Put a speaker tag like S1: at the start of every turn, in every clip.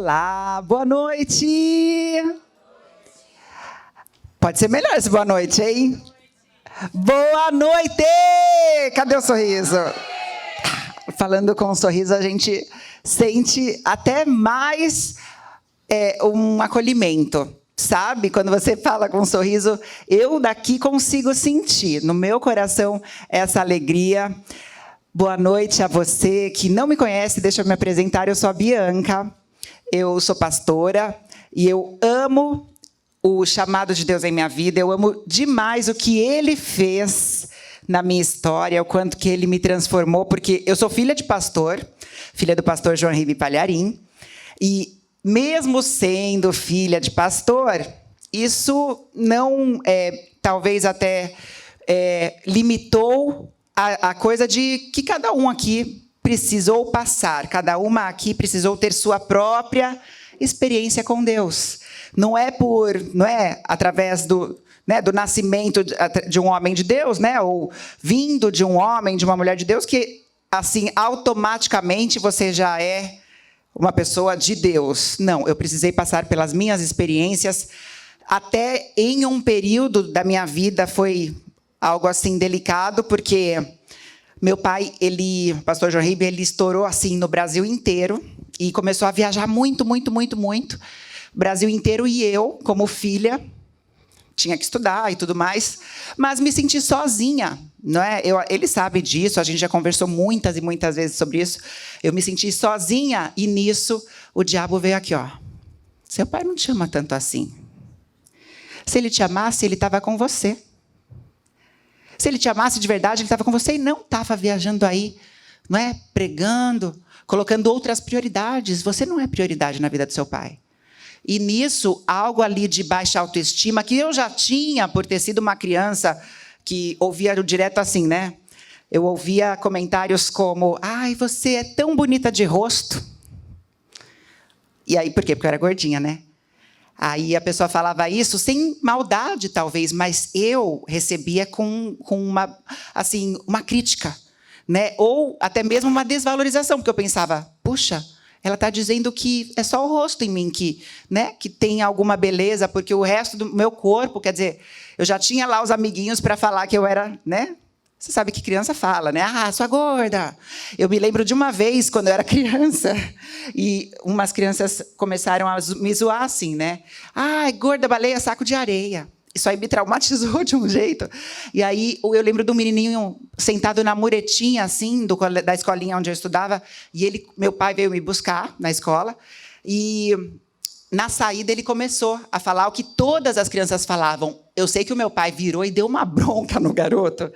S1: Olá, boa noite! Pode ser melhor esse boa noite, hein? Boa noite! Cadê o sorriso? Falando com um sorriso, a gente sente até mais um acolhimento, sabe? Quando você fala com um sorriso, eu daqui consigo sentir no meu coração essa alegria. Boa noite a você que não me conhece, deixa eu me apresentar, eu sou a Bianca, eu sou pastora e eu amo o chamado de Deus em minha vida, eu amo demais o que Ele fez na minha história, o quanto que Ele me transformou, porque eu sou filha de pastor, filha do pastor João Ribe Palharim, e mesmo sendo filha de pastor, isso não, talvez até limitou a coisa de que cada um aqui precisou passar, cada uma aqui precisou ter sua própria experiência com Deus. Não é através do nascimento de um homem de Deus, né, ou vindo de um homem, de uma mulher de Deus, que assim automaticamente você já é uma pessoa de Deus. Não, eu precisei passar pelas minhas experiências. Até em um período da minha vida foi algo assim delicado, porque meu pai, o pastor João Ribe, ele estourou assim no Brasil inteiro e começou a viajar muito, muito, muito, muito. Brasil inteiro, e eu, como filha, tinha que estudar e tudo mais, mas me senti sozinha, não é? Ele sabe disso, a gente já conversou muitas e muitas vezes sobre isso. Eu me senti sozinha, e nisso o diabo veio aqui, ó. Seu pai não te ama tanto assim. Se ele te amasse, ele estava com você. Se ele te amasse de verdade, ele estava com você e não estava viajando aí, não é? Pregando, colocando outras prioridades. Você não é prioridade na vida do seu pai. E nisso, algo ali de baixa autoestima, que eu já tinha por ter sido uma criança que ouvia direto assim, né? Eu ouvia comentários como, ai, você é tão bonita de rosto. E aí, por quê? Porque eu era gordinha, né? Aí a pessoa falava isso sem maldade, talvez, mas eu recebia com uma crítica, né? Ou até mesmo uma desvalorização, porque eu pensava, puxa, ela está dizendo que é só o rosto em mim que tem alguma beleza, porque o resto do meu corpo, quer dizer, eu já tinha lá os amiguinhos para falar que eu era, né? Você sabe que criança fala, né? Ah, sua gorda. Eu me lembro de uma vez, quando eu era criança, e umas crianças começaram a me zoar assim, né? Ai, gorda, baleia, saco de areia. Isso aí me traumatizou de um jeito. E aí eu lembro de um menininho sentado na muretinha, assim, da escolinha onde eu estudava, e meu pai veio me buscar na escola, e na saída ele começou a falar o que todas as crianças falavam. Eu sei que o meu pai virou e deu uma bronca no garoto.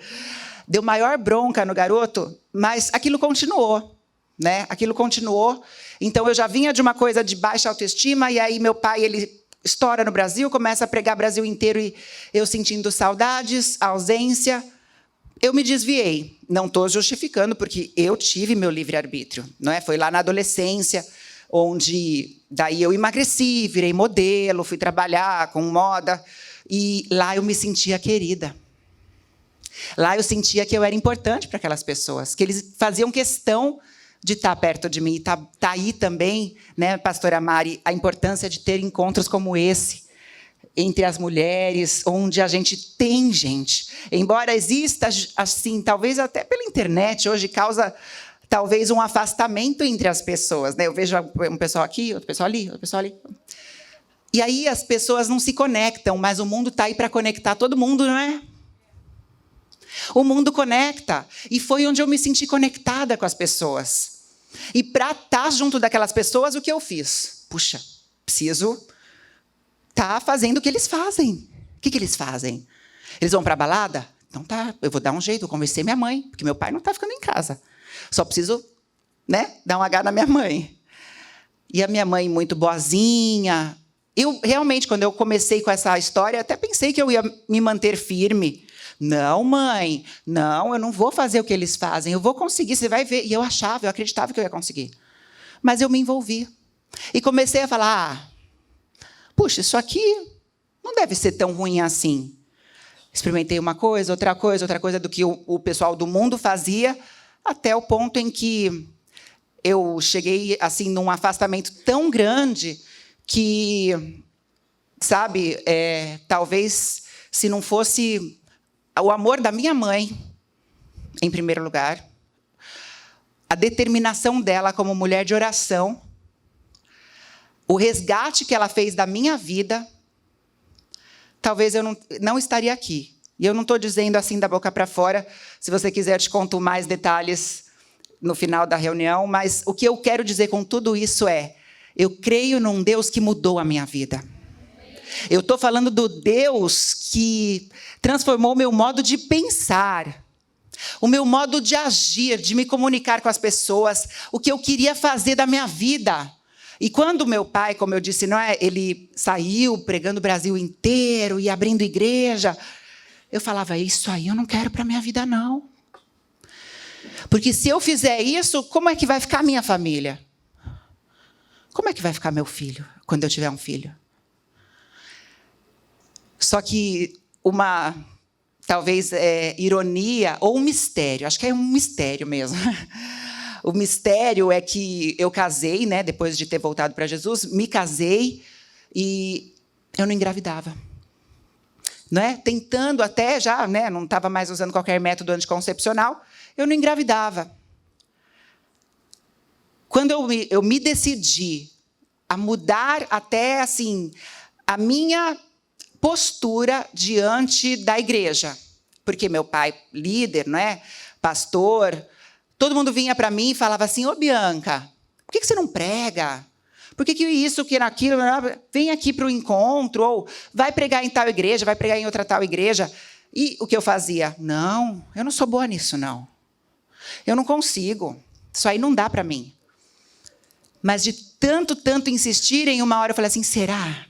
S1: Deu maior bronca no garoto, mas aquilo continuou, né? Aquilo continuou. Então eu já vinha de uma coisa de baixa autoestima, e aí meu pai, ele estoura no Brasil, começa a pregar Brasil inteiro, e eu sentindo saudades, ausência, eu me desviei. Não estou justificando, porque eu tive meu livre-arbítrio, não é? Foi lá na adolescência, onde daí eu emagreci, virei modelo, fui trabalhar com moda, e lá eu me sentia querida. Lá eu sentia que eu era importante para aquelas pessoas, que eles faziam questão de estar perto de mim. Está aí também, né, pastora Mari, a importância de ter encontros como esse, entre as mulheres, onde a gente tem gente. Embora exista, assim, talvez até pela internet, hoje causa talvez um afastamento entre as pessoas, né? Eu vejo um pessoal aqui, outro pessoal ali, outro pessoal ali. E aí as pessoas não se conectam, mas o mundo está aí para conectar todo mundo, não é? O mundo conecta, e foi onde eu me senti conectada com as pessoas. E para estar junto daquelas pessoas, o que eu fiz? Puxa, preciso estar fazendo o que eles fazem. O que eles fazem? Eles vão para a balada? Então tá, eu vou dar um jeito, vou convencer minha mãe, porque meu pai não está ficando em casa. Só preciso, né, dar um H na minha mãe. E a minha mãe, muito boazinha. Eu realmente, quando eu comecei com essa história, até pensei que eu ia me manter firme. Não, mãe, não, eu não vou fazer o que eles fazem, eu vou conseguir, você vai ver. E eu acreditava que eu ia conseguir. Mas eu me envolvi. E comecei a falar, puxa, isso aqui não deve ser tão ruim assim. Experimentei uma coisa, outra coisa do que o pessoal do mundo fazia, até o ponto em que eu cheguei assim num afastamento tão grande que, sabe, talvez se não fosse o amor da minha mãe, em primeiro lugar, a determinação dela como mulher de oração, o resgate que ela fez da minha vida, talvez eu não estaria aqui. E eu não estou dizendo assim da boca para fora. Se você quiser, eu te conto mais detalhes no final da reunião. Mas o que eu quero dizer com tudo isso é: eu creio num Deus que mudou a minha vida. Eu estou falando do Deus que transformou o meu modo de pensar, o meu modo de agir, de me comunicar com as pessoas, o que eu queria fazer da minha vida. E quando meu pai, como eu disse, ele saiu pregando o Brasil inteiro e abrindo igreja, eu falava: isso aí eu não quero para a minha vida, não. Porque se eu fizer isso, como é que vai ficar a minha família? Como é que vai ficar meu filho, quando eu tiver um filho? Só que talvez ironia ou um mistério, acho que é um mistério mesmo. O mistério é que eu casei, né, depois de ter voltado para Jesus, me casei e eu não engravidava. Né? Tentando até já, né, não estava mais usando qualquer método anticoncepcional, eu não engravidava. Quando eu me decidi a mudar até assim a minha postura diante da igreja, porque meu pai, líder, pastor, todo mundo vinha para mim e falava assim: ô Bianca, por que você não prega? Por que isso, que naquilo, vem aqui para o encontro, ou vai pregar em tal igreja, vai pregar em outra tal igreja. E o que eu fazia? Não, eu não sou boa nisso, não. Eu não consigo, isso aí não dá para mim. Mas de tanto insistirem, uma hora eu falei assim: será?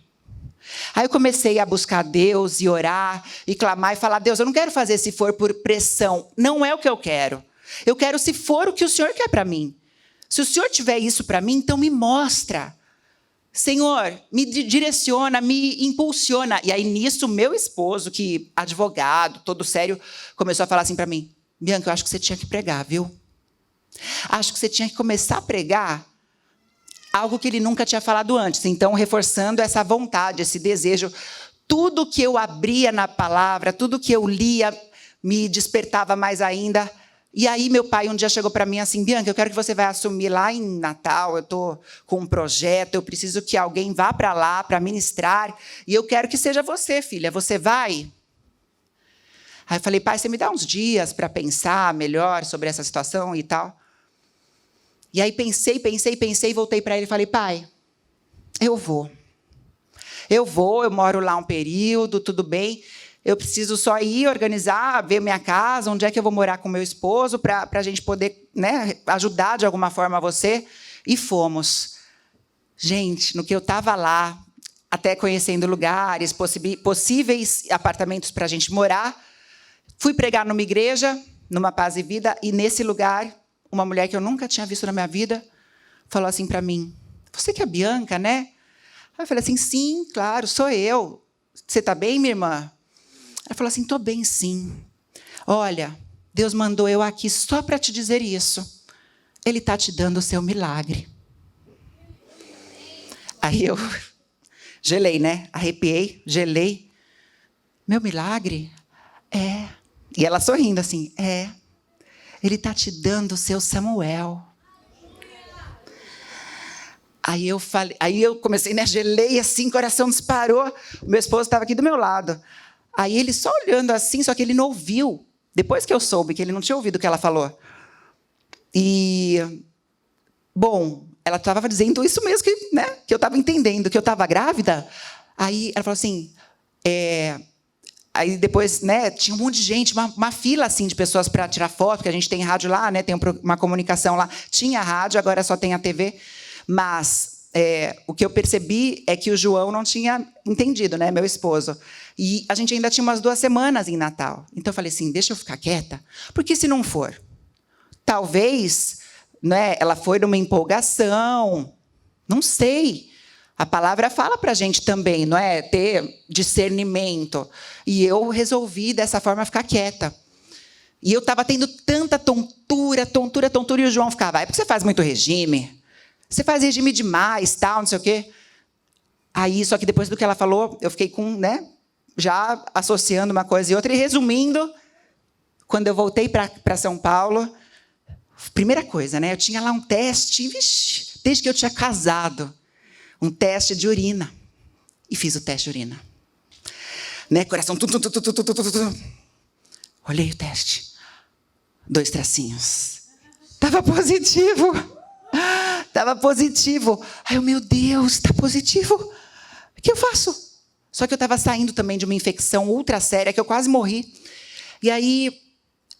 S1: Aí eu comecei a buscar Deus e orar e clamar e falar: Deus, eu não quero fazer se for por pressão, não é o que eu quero. Eu quero se for o que o Senhor quer para mim. Se o Senhor tiver isso para mim, então me mostra. Senhor, me direciona, me impulsiona. E aí nisso, meu esposo, que advogado, todo sério, começou a falar assim para mim: Bianca, eu acho que você tinha que pregar, viu? Acho que você tinha que começar a pregar algo que ele nunca tinha falado antes. Então, reforçando essa vontade, esse desejo. Tudo que eu abria na palavra, tudo que eu lia, me despertava mais ainda. E aí, meu pai um dia chegou para mim assim: Bianca, eu quero que você vá assumir lá em Natal, eu estou com um projeto, eu preciso que alguém vá para lá para ministrar, e eu quero que seja você, filha, você vai? Aí eu falei: pai, você me dá uns dias para pensar melhor sobre essa situação e tal? E aí pensei, voltei para ele e falei: pai, eu vou, eu moro lá um período, tudo bem. Eu preciso só ir organizar, ver minha casa, onde é que eu vou morar com meu esposo, para a gente poder, ajudar de alguma forma você. E fomos. Gente, no que eu estava lá, até conhecendo lugares, possíveis apartamentos para a gente morar, fui pregar numa igreja, numa Paz e Vida, e nesse lugar, uma mulher que eu nunca tinha visto na minha vida, falou assim para mim: você que é a Bianca, né? Aí eu falei assim: sim, claro, sou eu. Você está bem, minha irmã? Ela falou assim: estou bem, sim. Olha, Deus mandou eu aqui só para te dizer isso. Ele está te dando o seu milagre. Aí eu gelei, né? Arrepiei, gelei. Meu milagre? É. E ela sorrindo assim: é. Ele está te dando o seu Samuel. Aí eu comecei, gelei assim, coração disparou. O meu esposo estava aqui do meu lado. Aí ele só olhando assim, só que ele não ouviu. Depois que eu soube que ele não tinha ouvido o que ela falou. E, bom, ela estava dizendo isso mesmo, que eu estava entendendo, que eu estava grávida. Aí ela falou assim, aí depois, tinha um monte de gente, uma fila assim, de pessoas para tirar foto, porque a gente tem rádio lá, tem uma comunicação lá. Tinha rádio, agora só tem a TV. Mas o que eu percebi é que o João não tinha entendido, meu esposo. E a gente ainda tinha umas 2 semanas em Natal. Então eu falei assim: deixa eu ficar quieta, porque se não for, talvez ela foi numa empolgação, não sei. A palavra fala para a gente também, ter discernimento. E eu resolvi, dessa forma, ficar quieta. E eu estava tendo tanta tontura tontura, tontura, tontura. E o João ficava, é porque você faz muito regime. Você faz regime demais, tal, não sei o quê. Aí, só que depois do que ela falou, eu fiquei com, né, já associando uma coisa e outra. E resumindo, quando eu voltei para São Paulo, primeira coisa, né, eu tinha lá um teste, vixe, desde que eu tinha casado, um teste de urina. E fiz o teste de urina. Né, coração, olhei o teste. 2 tracinhos. Estava positivo. Estava positivo. Ai, meu Deus, está positivo. O que eu faço? Só que eu estava saindo também de uma infecção ultra séria, que eu quase morri. E aí,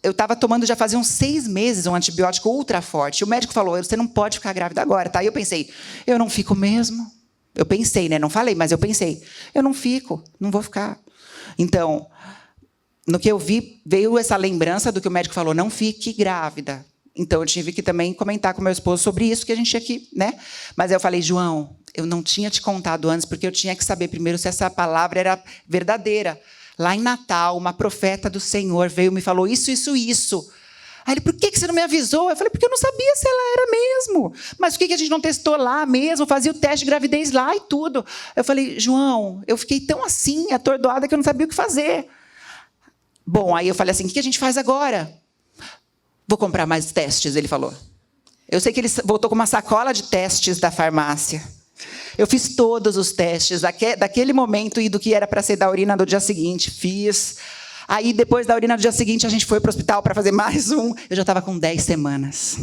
S1: eu estava tomando, já fazia uns 6 meses, um antibiótico ultra forte. O médico falou, você não pode ficar grávida agora, tá? E eu pensei, eu não fico mesmo. Eu pensei, né? Não falei, mas eu pensei, eu não fico, não vou ficar. Então, no que eu vi, veio essa lembrança do que o médico falou, não fique grávida. Então, eu tive que também comentar com meu esposo sobre isso, que a gente tinha que, né? Mas aí eu falei, João, eu não tinha te contado antes, porque eu tinha que saber primeiro se essa palavra era verdadeira. Lá em Natal, uma profeta do Senhor veio e me falou isso, isso, isso. Aí ele, por que você não me avisou? Eu falei, porque eu não sabia se ela era mesmo. Mas por que a gente não testou lá mesmo? Fazia o teste de gravidez lá e tudo. Eu falei, João, eu fiquei tão assim, atordoada, que eu não sabia o que fazer. Bom, aí eu falei assim, o que a gente faz agora? Vou comprar mais testes, ele falou. Eu sei que ele voltou com uma sacola de testes da farmácia. Eu fiz todos os testes, daquele momento e do que era para ser da urina do dia seguinte. Fiz. Aí, depois da urina do dia seguinte, a gente foi para o hospital para fazer mais um. Eu já estava com 10 semanas.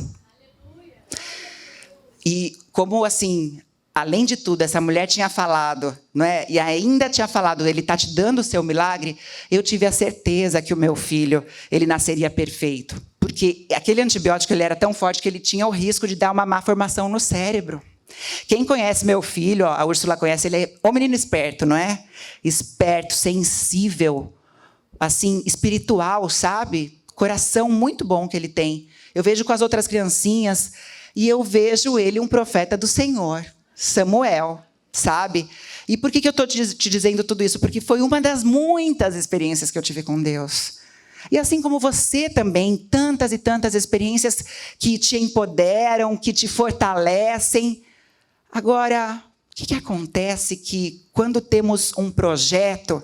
S1: E como, assim, além de tudo, essa mulher tinha falado, não é? E ainda tinha falado, ele está te dando o seu milagre, eu tive a certeza que o meu filho, ele nasceria perfeito. Porque aquele antibiótico ele era tão forte que ele tinha o risco de dar uma má formação no cérebro. Quem conhece meu filho, a Úrsula conhece, ele é um menino esperto, não é? Esperto, sensível, assim, espiritual, sabe? Coração muito bom que ele tem. Eu vejo com as outras criancinhas e eu vejo ele um profeta do Senhor, Samuel, sabe? E por que eu estou te dizendo tudo isso? Porque foi uma das muitas experiências que eu tive com Deus. E assim como você também, tantas e tantas experiências que te empoderam, que te fortalecem. Agora, o que acontece que quando temos um projeto,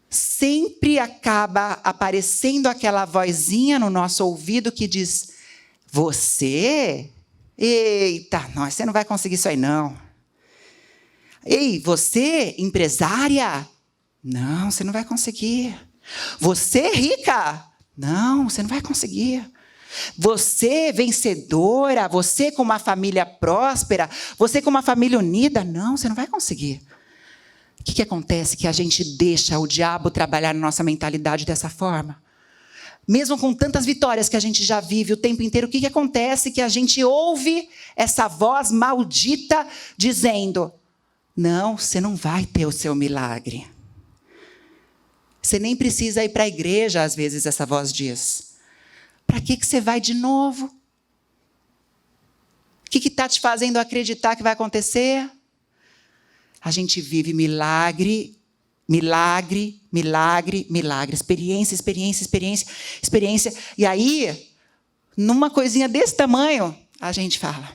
S1: sempre acaba aparecendo aquela vozinha no nosso ouvido que diz, você? Eita, você não vai conseguir isso aí, não. Ei, você, empresária? Não, você não vai conseguir. Você, rica? Não, você não vai conseguir. Você, vencedora? Você com uma família próspera? Você com uma família unida? Não, você não vai conseguir. O que acontece? Que a gente deixa o diabo trabalhar na nossa mentalidade dessa forma. Mesmo com tantas vitórias que a gente já vive o tempo inteiro, o que acontece? Que a gente ouve essa voz maldita dizendo, não, você não vai ter o seu milagre. Você nem precisa ir para a igreja, às vezes, essa voz diz. Para que você vai de novo? O que está te fazendo acreditar que vai acontecer? A gente vive milagre, milagre, milagre, milagre. Experiência, experiência, experiência, experiência. E aí, numa coisinha desse tamanho, a gente fala,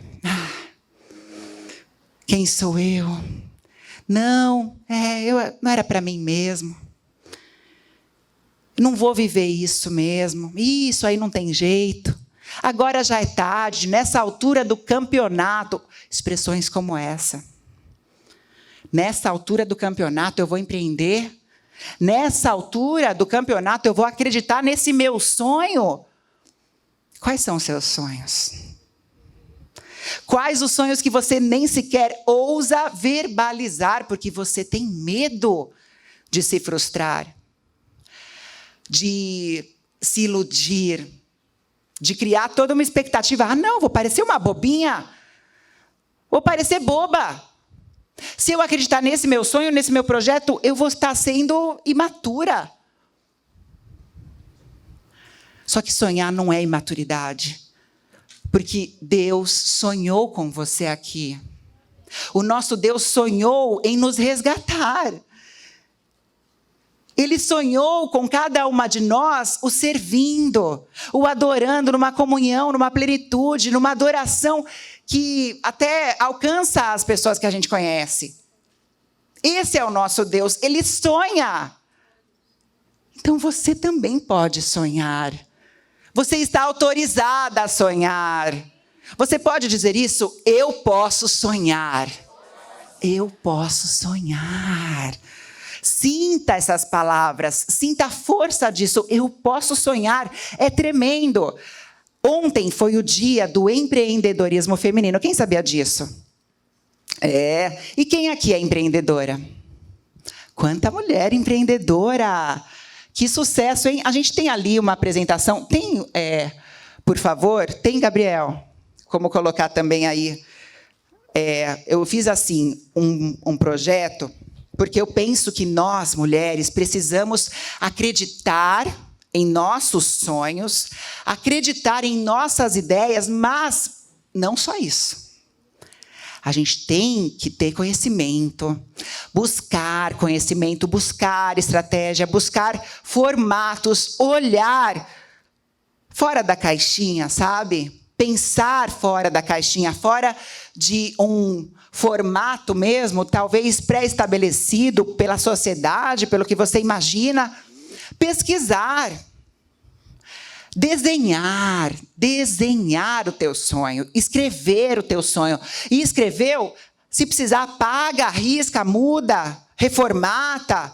S1: quem sou eu? Não, não era para mim mesmo. Não vou viver isso mesmo. Isso aí não tem jeito. Agora já é tarde, nessa altura do campeonato. Expressões como essa. Nessa altura do campeonato eu vou empreender. Nessa altura do campeonato eu vou acreditar nesse meu sonho. Quais são os seus sonhos? Quais os sonhos que você nem sequer ousa verbalizar, porque você tem medo de se frustrar? De se iludir, de criar toda uma expectativa. Ah, não, vou parecer uma bobinha, vou parecer boba. Se eu acreditar nesse meu sonho, nesse meu projeto, eu vou estar sendo imatura. Só que sonhar não é imaturidade, porque Deus sonhou com você aqui. O nosso Deus sonhou em nos resgatar. Ele sonhou com cada uma de nós o servindo, o adorando numa comunhão, numa plenitude, numa adoração que até alcança as pessoas que a gente conhece. Esse é o nosso Deus, Ele sonha. Então você também pode sonhar. Você está autorizada a sonhar. Você pode dizer isso? Eu posso sonhar. Eu posso sonhar. Sinta essas palavras, sinta a força disso. Eu posso sonhar, é tremendo. Ontem foi o dia do empreendedorismo feminino. Quem sabia disso? E quem aqui é empreendedora? Quanta mulher empreendedora! Que sucesso, hein? A gente tem ali uma apresentação. Tem, por favor, tem, Gabriel? Como colocar também aí? Eu fiz assim, um projeto, porque eu penso que nós, mulheres, precisamos acreditar em nossos sonhos, acreditar em nossas ideias, mas não só isso. A gente tem que ter conhecimento, buscar conhecimento, buscar estratégia, buscar formatos, olhar fora da caixinha, sabe? Pensar fora da caixinha, fora de um formato mesmo, talvez pré-estabelecido pela sociedade, pelo que você imagina. Pesquisar. Desenhar o teu sonho, escrever o teu sonho. E escreveu, se precisar, apaga, risca, muda, reformata.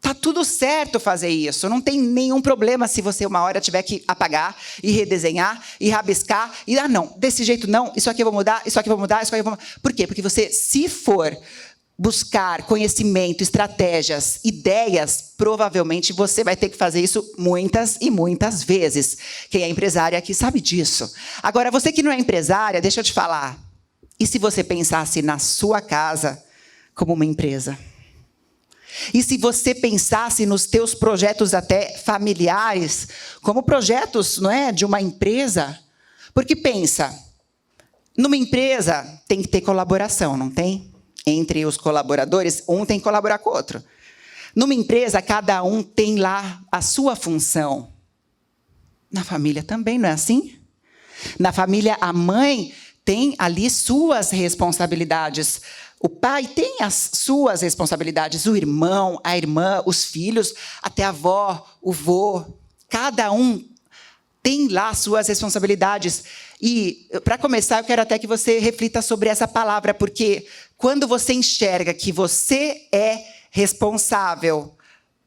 S1: Tá tudo certo fazer isso, não tem nenhum problema se você uma hora tiver que apagar e redesenhar e rabiscar. E, não, desse jeito não, isso aqui eu vou mudar, isso aqui eu vou mudar, isso aqui eu vou mudar. Por quê? Porque você, se for buscar conhecimento, estratégias, ideias, provavelmente você vai ter que fazer isso muitas e muitas vezes. Quem é empresária aqui sabe disso. Agora, você que não é empresária, deixa eu te falar. E se você pensasse na sua casa como uma empresa? E se você pensasse nos teus projetos até familiares, como projetos, não é, de uma empresa? Porque pensa, numa empresa tem que ter colaboração, não tem? Entre os colaboradores, um tem que colaborar com o outro. Numa empresa, cada um tem lá a sua função. Na família também, não é assim? Na família, a mãe tem ali suas responsabilidades. O pai tem as suas responsabilidades. O irmão, a irmã, os filhos, até a avó, o vô. Cada um tem lá suas responsabilidades. E, para começar, eu quero até que você reflita sobre essa palavra, porque quando você enxerga que você é responsável...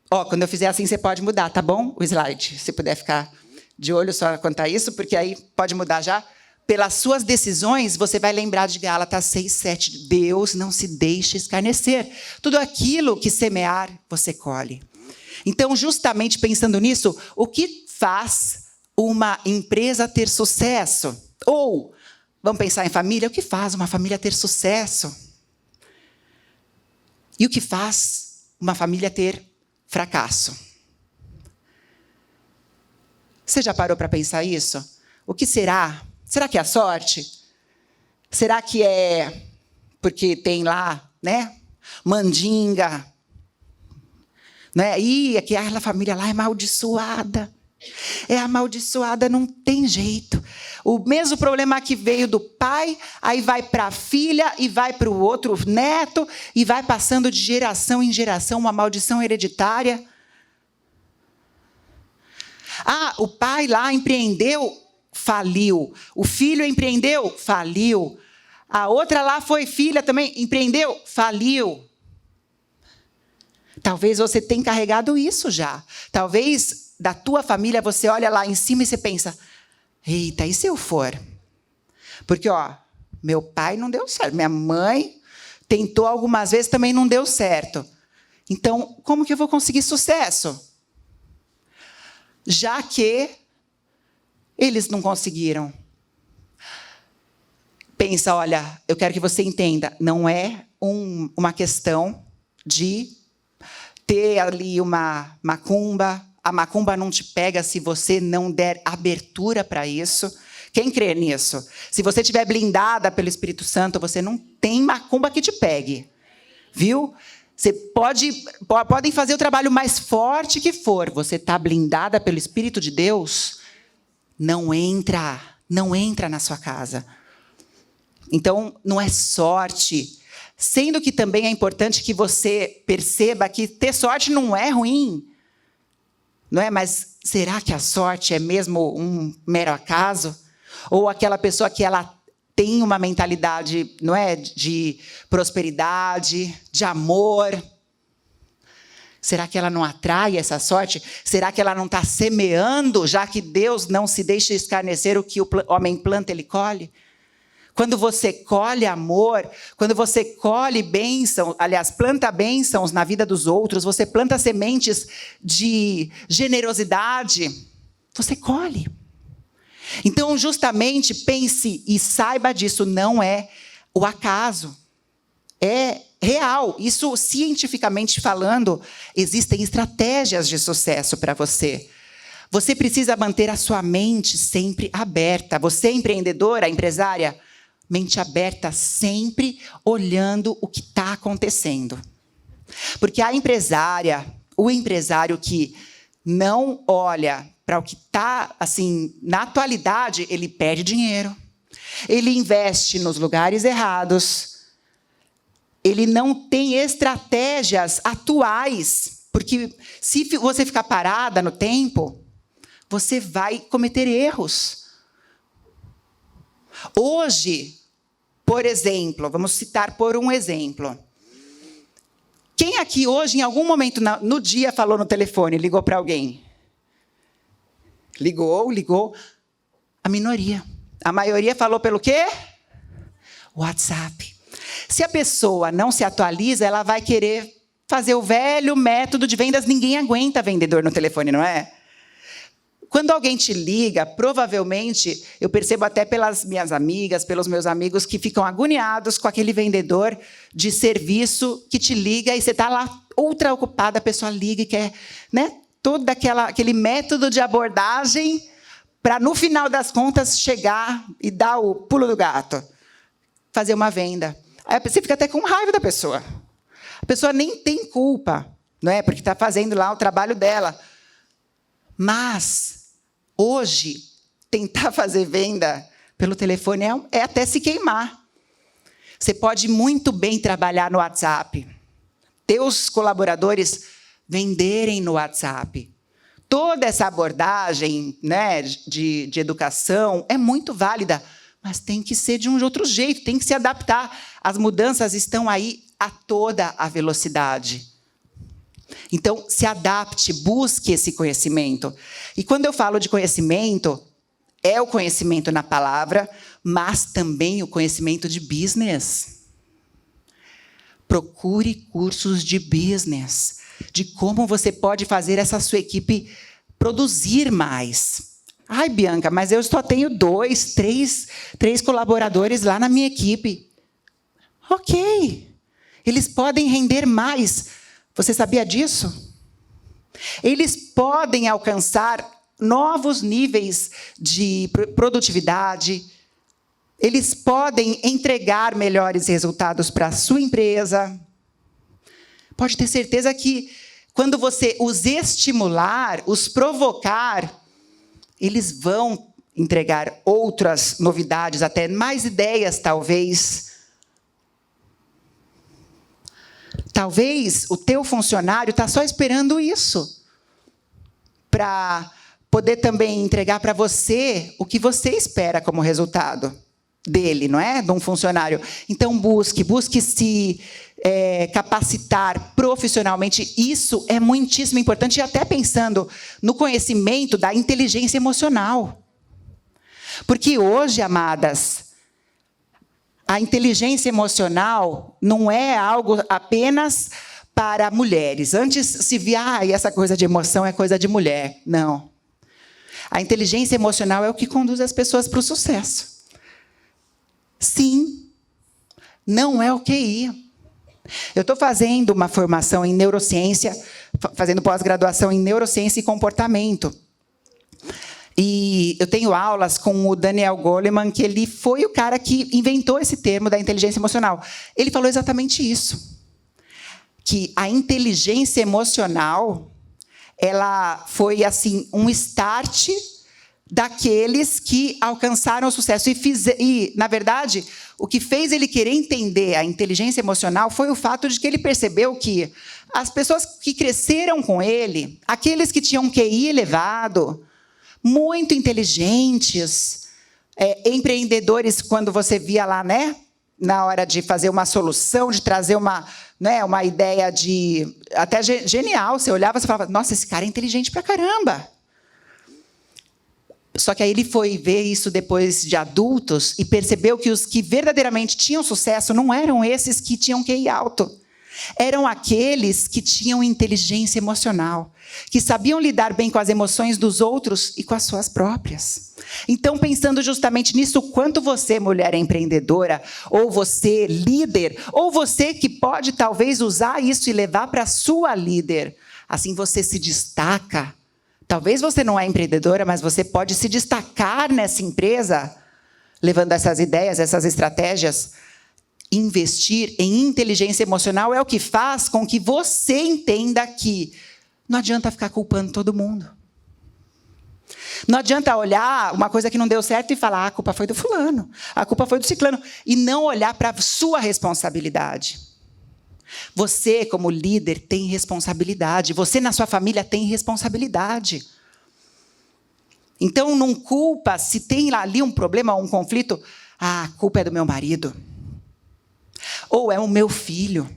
S1: quando eu fizer assim, você pode mudar, tá bom? O slide, se puder ficar de olho só quanto a isso, porque aí pode mudar já. Pelas suas decisões, você vai lembrar de Gálatas 6:7. Deus não se deixa escarnecer. Tudo aquilo que semear, você colhe. Então, justamente pensando nisso, o que faz uma empresa ter sucesso? Ou, vamos pensar em família, o que faz uma família ter sucesso? E o que faz uma família ter fracasso? Você já parou para pensar isso? O que será? Será que é a sorte? Será que é porque tem lá, né, mandinga? Né? Aquela família lá é amaldiçoada. É amaldiçoada, não tem jeito. O mesmo problema que veio do pai, aí vai para a filha, e vai para o outro neto, e vai passando de geração em geração, uma maldição hereditária. O pai lá empreendeu, faliu. O filho empreendeu, faliu. A outra lá foi filha também, empreendeu, faliu. Talvez você tenha carregado isso já. Talvez da tua família você olha lá em cima e você pensa, eita, e se eu for? Porque, meu pai não deu certo, minha mãe tentou algumas vezes, também não deu certo. Então, como que eu vou conseguir sucesso? Já que eles não conseguiram. Pensa, olha, eu quero que você entenda, não é uma questão de ter ali uma macumba. A macumba não te pega se você não der abertura para isso. Quem crê nisso? Se você estiver blindada pelo Espírito Santo, você não tem macumba que te pegue. Viu? Podem fazer o trabalho mais forte que for. Você está blindada pelo Espírito de Deus, não entra na sua casa. Então, não é sorte. Sendo que também é importante que você perceba que ter sorte não é ruim. Não é? Mas será que a sorte é mesmo um mero acaso? Ou aquela pessoa que ela tem uma mentalidade, não é, de prosperidade, de amor? Será que ela não atrai essa sorte? Será que ela não está semeando, já que Deus não se deixa escarnecer o que o homem planta, ele colhe? Quando você colhe amor, quando você colhe bênção, aliás, planta bênçãos na vida dos outros, você planta sementes de generosidade, você colhe. Então, justamente, pense e saiba disso, não é o acaso. É real. Isso, cientificamente falando, existem estratégias de sucesso para você. Você precisa manter a sua mente sempre aberta. Você, empreendedora, empresária, mente aberta, sempre olhando o que está acontecendo. Porque a empresária, o empresário que não olha para o que está, assim, na atualidade, ele perde dinheiro. Ele investe nos lugares errados. Ele não tem estratégias atuais. Porque se você ficar parada no tempo, você vai cometer erros. Hoje, por exemplo, vamos citar por um exemplo. Quem aqui hoje, em algum momento no dia, falou no telefone, ligou para alguém? Ligou. A minoria. A maioria falou pelo quê? WhatsApp. Se a pessoa não se atualiza, ela vai querer fazer o velho método de vendas. Ninguém aguenta vendedor no telefone, não é? Quando alguém te liga, provavelmente, eu percebo até pelas minhas amigas, pelos meus amigos, que ficam agoniados com aquele vendedor de serviço que te liga e você está lá ultra ocupada, a pessoa liga e quer, né, todo aquele método de abordagem para, no final das contas, chegar e dar o pulo do gato, fazer uma venda. Aí você fica até com raiva da pessoa. A pessoa nem tem culpa, não é? Porque está fazendo lá o trabalho dela. Mas hoje, tentar fazer venda pelo telefone é até se queimar. Você pode muito bem trabalhar no WhatsApp. Ter os colaboradores venderem no WhatsApp. Toda essa abordagem, né, de educação é muito válida, mas tem que ser de um outro jeito, tem que se adaptar. As mudanças estão aí a toda a velocidade. Então, se adapte, busque esse conhecimento. E quando eu falo de conhecimento, é o conhecimento na palavra, mas também o conhecimento de business. Procure cursos de business, de como você pode fazer essa sua equipe produzir mais. Ai, Bianca, mas eu só tenho 2, 3 colaboradores lá na minha equipe. Ok, eles podem render mais. Você sabia disso? Eles podem alcançar novos níveis de produtividade. Eles podem entregar melhores resultados para a sua empresa. Pode ter certeza que, quando você os estimular, os provocar, eles vão entregar outras novidades, até mais ideias, talvez. Talvez o teu funcionário está só esperando isso, para poder também entregar para você o que você espera como resultado dele, não é? De um funcionário. Então, busque se capacitar profissionalmente. Isso é muitíssimo importante, e até pensando no conhecimento da inteligência emocional. Porque hoje, amadas, a inteligência emocional não é algo apenas para mulheres. Antes se via, essa coisa de emoção é coisa de mulher. Não. A inteligência emocional é o que conduz as pessoas para o sucesso. Sim, não é o QI. Eu estou fazendo uma formação em neurociência, fazendo pós-graduação em neurociência e comportamento. E eu tenho aulas com o Daniel Goleman, que ele foi o cara que inventou esse termo da inteligência emocional. Ele falou exatamente isso. que a inteligência emocional, ela foi assim um start daqueles que alcançaram o sucesso. E, na verdade, o que fez ele querer entender a inteligência emocional foi o fato de que ele percebeu que as pessoas que cresceram com ele, aqueles que tinham QI elevado, muito inteligentes, empreendedores, quando você via lá, né, na hora de fazer uma solução, de trazer uma ideia até genial, você olhava e falava, nossa, esse cara é inteligente pra caramba. Só que aí ele foi ver isso depois de adultos e percebeu que os que verdadeiramente tinham sucesso não eram esses que tinham QI alto. Eram aqueles que tinham inteligência emocional, que sabiam lidar bem com as emoções dos outros e com as suas próprias. Então, pensando justamente nisso, quanto você, mulher empreendedora, ou você, líder, ou você que pode talvez usar isso e levar para a sua líder, assim você se destaca. Talvez você não é empreendedora, mas você pode se destacar nessa empresa, levando essas ideias, essas estratégias. Investir em inteligência emocional é o que faz com que você entenda que não adianta ficar culpando todo mundo. Não adianta olhar uma coisa que não deu certo e falar, a culpa foi do fulano, a culpa foi do ciclano, e não olhar para a sua responsabilidade. Você, como líder, tem responsabilidade. Você, na sua família, tem responsabilidade. Então, não culpa, se tem ali um problema, um conflito, a culpa é do meu marido. Ou é o meu filho.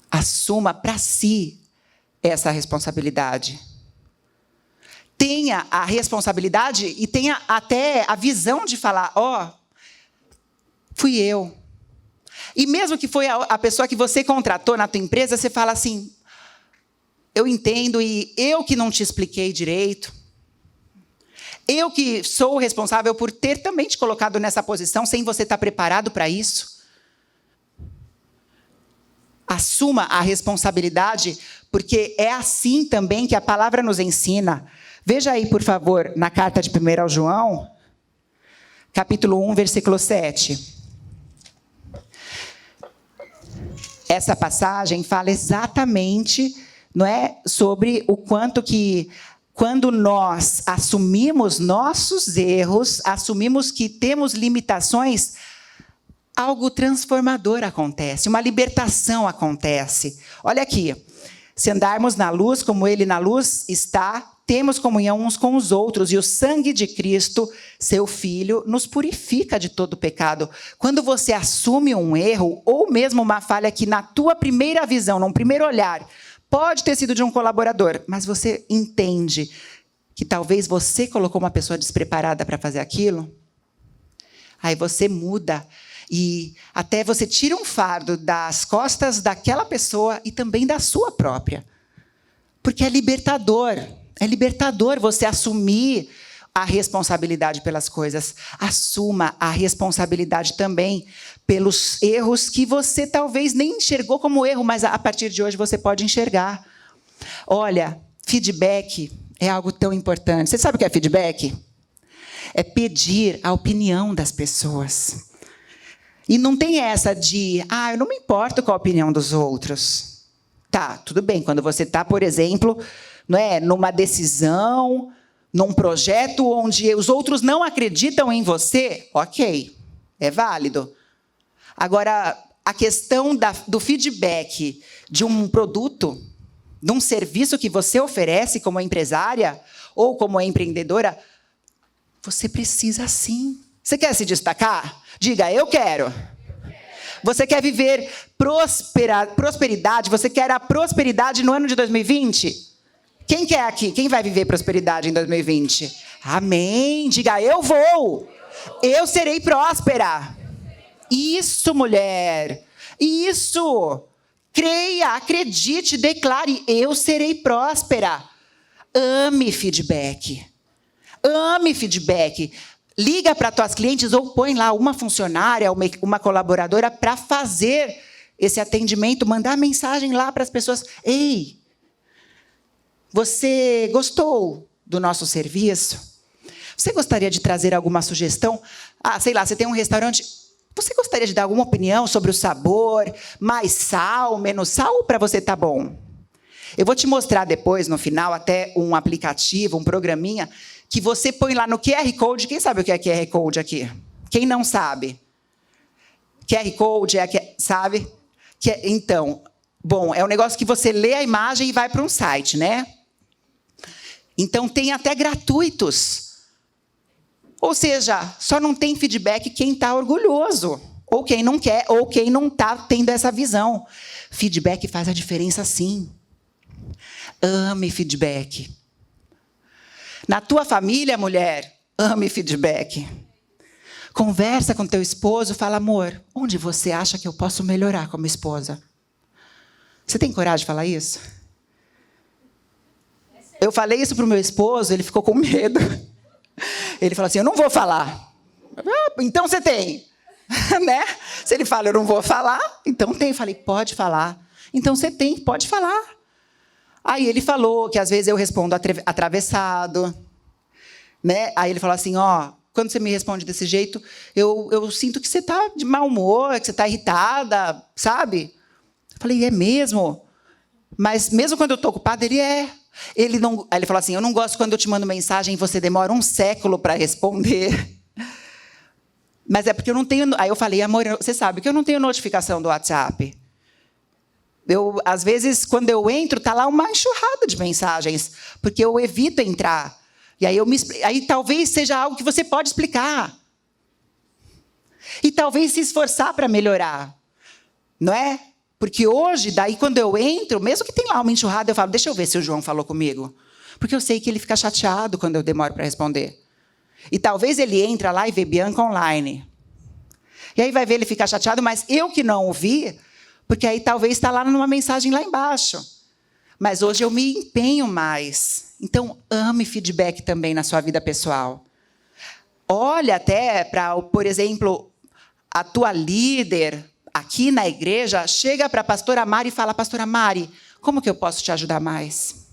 S1: Assuma para si essa responsabilidade. Tenha a responsabilidade e tenha até a visão de falar, fui eu. E mesmo que foi a pessoa que você contratou na tua empresa, você fala assim, eu entendo e eu que não te expliquei direito. Eu que sou responsável por ter também te colocado nessa posição sem você estar preparado para isso. Assuma a responsabilidade, porque é assim também que a palavra nos ensina. Veja aí, por favor, na carta de 1 João, capítulo 1, versículo 7. Essa passagem fala exatamente, não é, sobre o quanto que, quando nós assumimos nossos erros, assumimos que temos limitações, algo transformador acontece, uma libertação acontece. Olha aqui, se andarmos na luz como Ele na luz está, temos comunhão uns com os outros, e o sangue de Cristo, seu Filho, nos purifica de todo pecado. Quando você assume um erro, ou mesmo uma falha que na tua primeira visão, num primeiro olhar, pode ter sido de um colaborador, mas você entende que talvez você colocou uma pessoa despreparada para fazer aquilo, aí você muda, e até você tira um fardo das costas daquela pessoa e também da sua própria. Porque é libertador. É libertador você assumir a responsabilidade pelas coisas. Assuma a responsabilidade também pelos erros que você talvez nem enxergou como erro, mas a partir de hoje você pode enxergar. Olha, feedback é algo tão importante. Você sabe o que é feedback? É pedir a opinião das pessoas. E não tem essa de, eu não me importo com a opinião dos outros. Tá, tudo bem, quando você está, por exemplo, numa decisão, num projeto onde os outros não acreditam em você, ok, é válido. Agora, a questão do feedback de um produto, de um serviço que você oferece como empresária ou como empreendedora, você precisa sim. Você quer se destacar? Diga, eu quero. Você quer viver prosperidade? Você quer a prosperidade no ano de 2020? Quem quer aqui? Quem vai viver prosperidade em 2020? Amém. Diga, eu vou. Eu serei próspera. Isso, mulher. Isso. Creia, acredite, declare, eu serei próspera. Ame feedback. Ame feedback. Liga para tuas clientes ou põe lá uma funcionária, uma colaboradora para fazer esse atendimento, mandar mensagem lá para as pessoas. Ei, você gostou do nosso serviço? Você gostaria de trazer alguma sugestão? Sei lá, você tem um restaurante, Você gostaria de dar alguma opinião sobre o sabor? Mais sal, menos sal, ou para você tá bom? Eu vou te mostrar depois, no final, até um aplicativo, um programinha, que você põe lá no QR Code. Quem sabe o que é QR Code aqui? Quem não sabe? QR Code, sabe? Então, bom, é um negócio que você lê a imagem e vai para um site, né? Então, tem até gratuitos. Ou seja, só não tem feedback quem está orgulhoso, ou quem não quer, ou quem não está tendo essa visão. Feedback faz a diferença, sim. Ame feedback. Na tua família, mulher, ame feedback. Conversa com teu esposo, fala, amor, onde você acha que eu posso melhorar como esposa? Você tem coragem de falar isso? Eu falei isso para o meu esposo, ele ficou com medo. Ele falou assim, eu não vou falar. Então você tem. Né? Se ele fala, eu não vou falar, então tem. Eu falei, pode falar. Então você tem, pode falar. Aí ele falou que às vezes eu respondo atravessado. Né? Aí ele falou assim, ó, quando você me responde desse jeito, eu sinto que você está de mau humor, que você está irritada, sabe? Eu falei, é mesmo? Mas mesmo quando eu estou ocupada, ele é. Aí ele falou assim, eu não gosto quando eu te mando mensagem e você demora um século para responder. Mas é porque eu não tenho... Aí eu falei, amor, você sabe que eu não tenho notificação do WhatsApp. Às vezes, quando eu entro, está lá uma enxurrada de mensagens, porque eu evito entrar. E aí talvez seja algo que você pode explicar. E talvez se esforçar para melhorar. Não é? Porque hoje, daí quando eu entro, mesmo que tem lá uma enxurrada, eu falo, deixa eu ver se o João falou comigo. Porque eu sei que ele fica chateado quando eu demoro para responder. E talvez ele entra lá e vê Bianca online. E aí vai ver ele ficar chateado, mas eu que não ouvi, porque aí talvez está lá numa mensagem lá embaixo. Mas hoje eu me empenho mais. Então, ame feedback também na sua vida pessoal. Olha até para, por exemplo, a tua líder aqui na igreja, chega para a pastora Mari e fala, pastora Mari, como que eu posso te ajudar mais?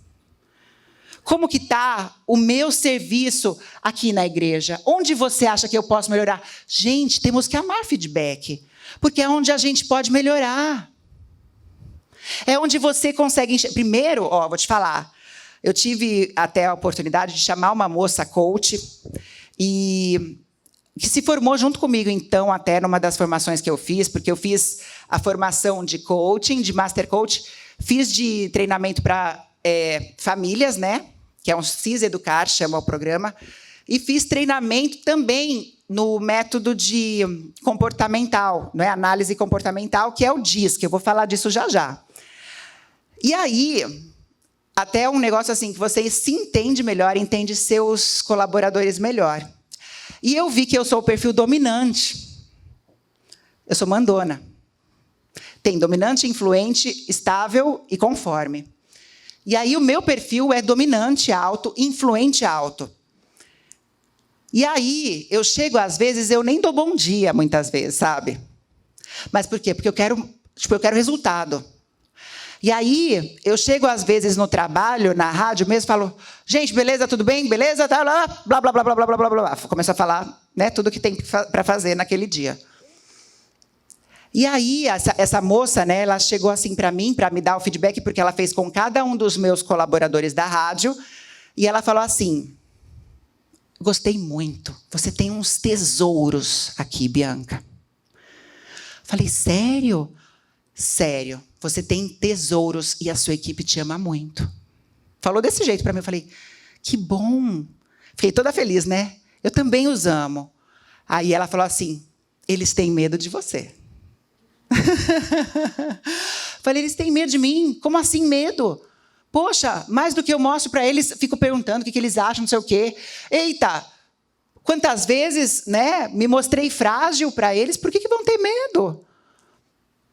S1: Como que está o meu serviço aqui na igreja? Onde você acha que eu posso melhorar? Gente, temos que amar feedback, porque é onde a gente pode melhorar. É onde você consegue... Primeiro, vou te falar, eu tive até a oportunidade de chamar uma moça coach, e que se formou junto comigo, então, até numa das formações que eu fiz, porque eu fiz a formação de coaching, de master coach, fiz de treinamento para famílias, né? Que é um CIS Educar, chama o programa, e fiz treinamento também no método de comportamental, não é? Análise comportamental, que é o DISC, que eu vou falar disso já já. E aí, até um negócio assim, que você se entende melhor, entende seus colaboradores melhor. E eu vi que eu sou o perfil dominante. Eu sou mandona. Tem dominante, influente, estável e conforme. E aí o meu perfil é dominante, alto, influente, alto. E aí eu chego, às vezes, eu nem dou bom dia, muitas vezes, sabe? Mas por quê? Porque eu quero resultado. E aí, eu chego, às vezes, no trabalho, na rádio mesmo, falo, gente, beleza, tudo bem? Beleza? Tá, blá, blá, blá, blá, blá, blá, blá, blá. Começo a falar, né, tudo que tem para fazer naquele dia. E aí, essa moça, né, ela chegou assim para mim, para me dar o feedback, porque ela fez com cada um dos meus colaboradores da rádio, e ela falou assim, gostei muito, você tem uns tesouros aqui, Bianca. Falei, sério? Sério. Você tem tesouros e a sua equipe te ama muito. Falou desse jeito para mim. Eu falei, que bom. Fiquei toda feliz, né? Eu também os amo. Aí ela falou assim, eles têm medo de você. Falei, eles têm medo de mim? Como assim medo? Poxa, mais do que eu mostro para eles, fico perguntando o que eles acham, não sei o quê. Eita, quantas vezes, né, me mostrei frágil para eles, por que vão ter medo?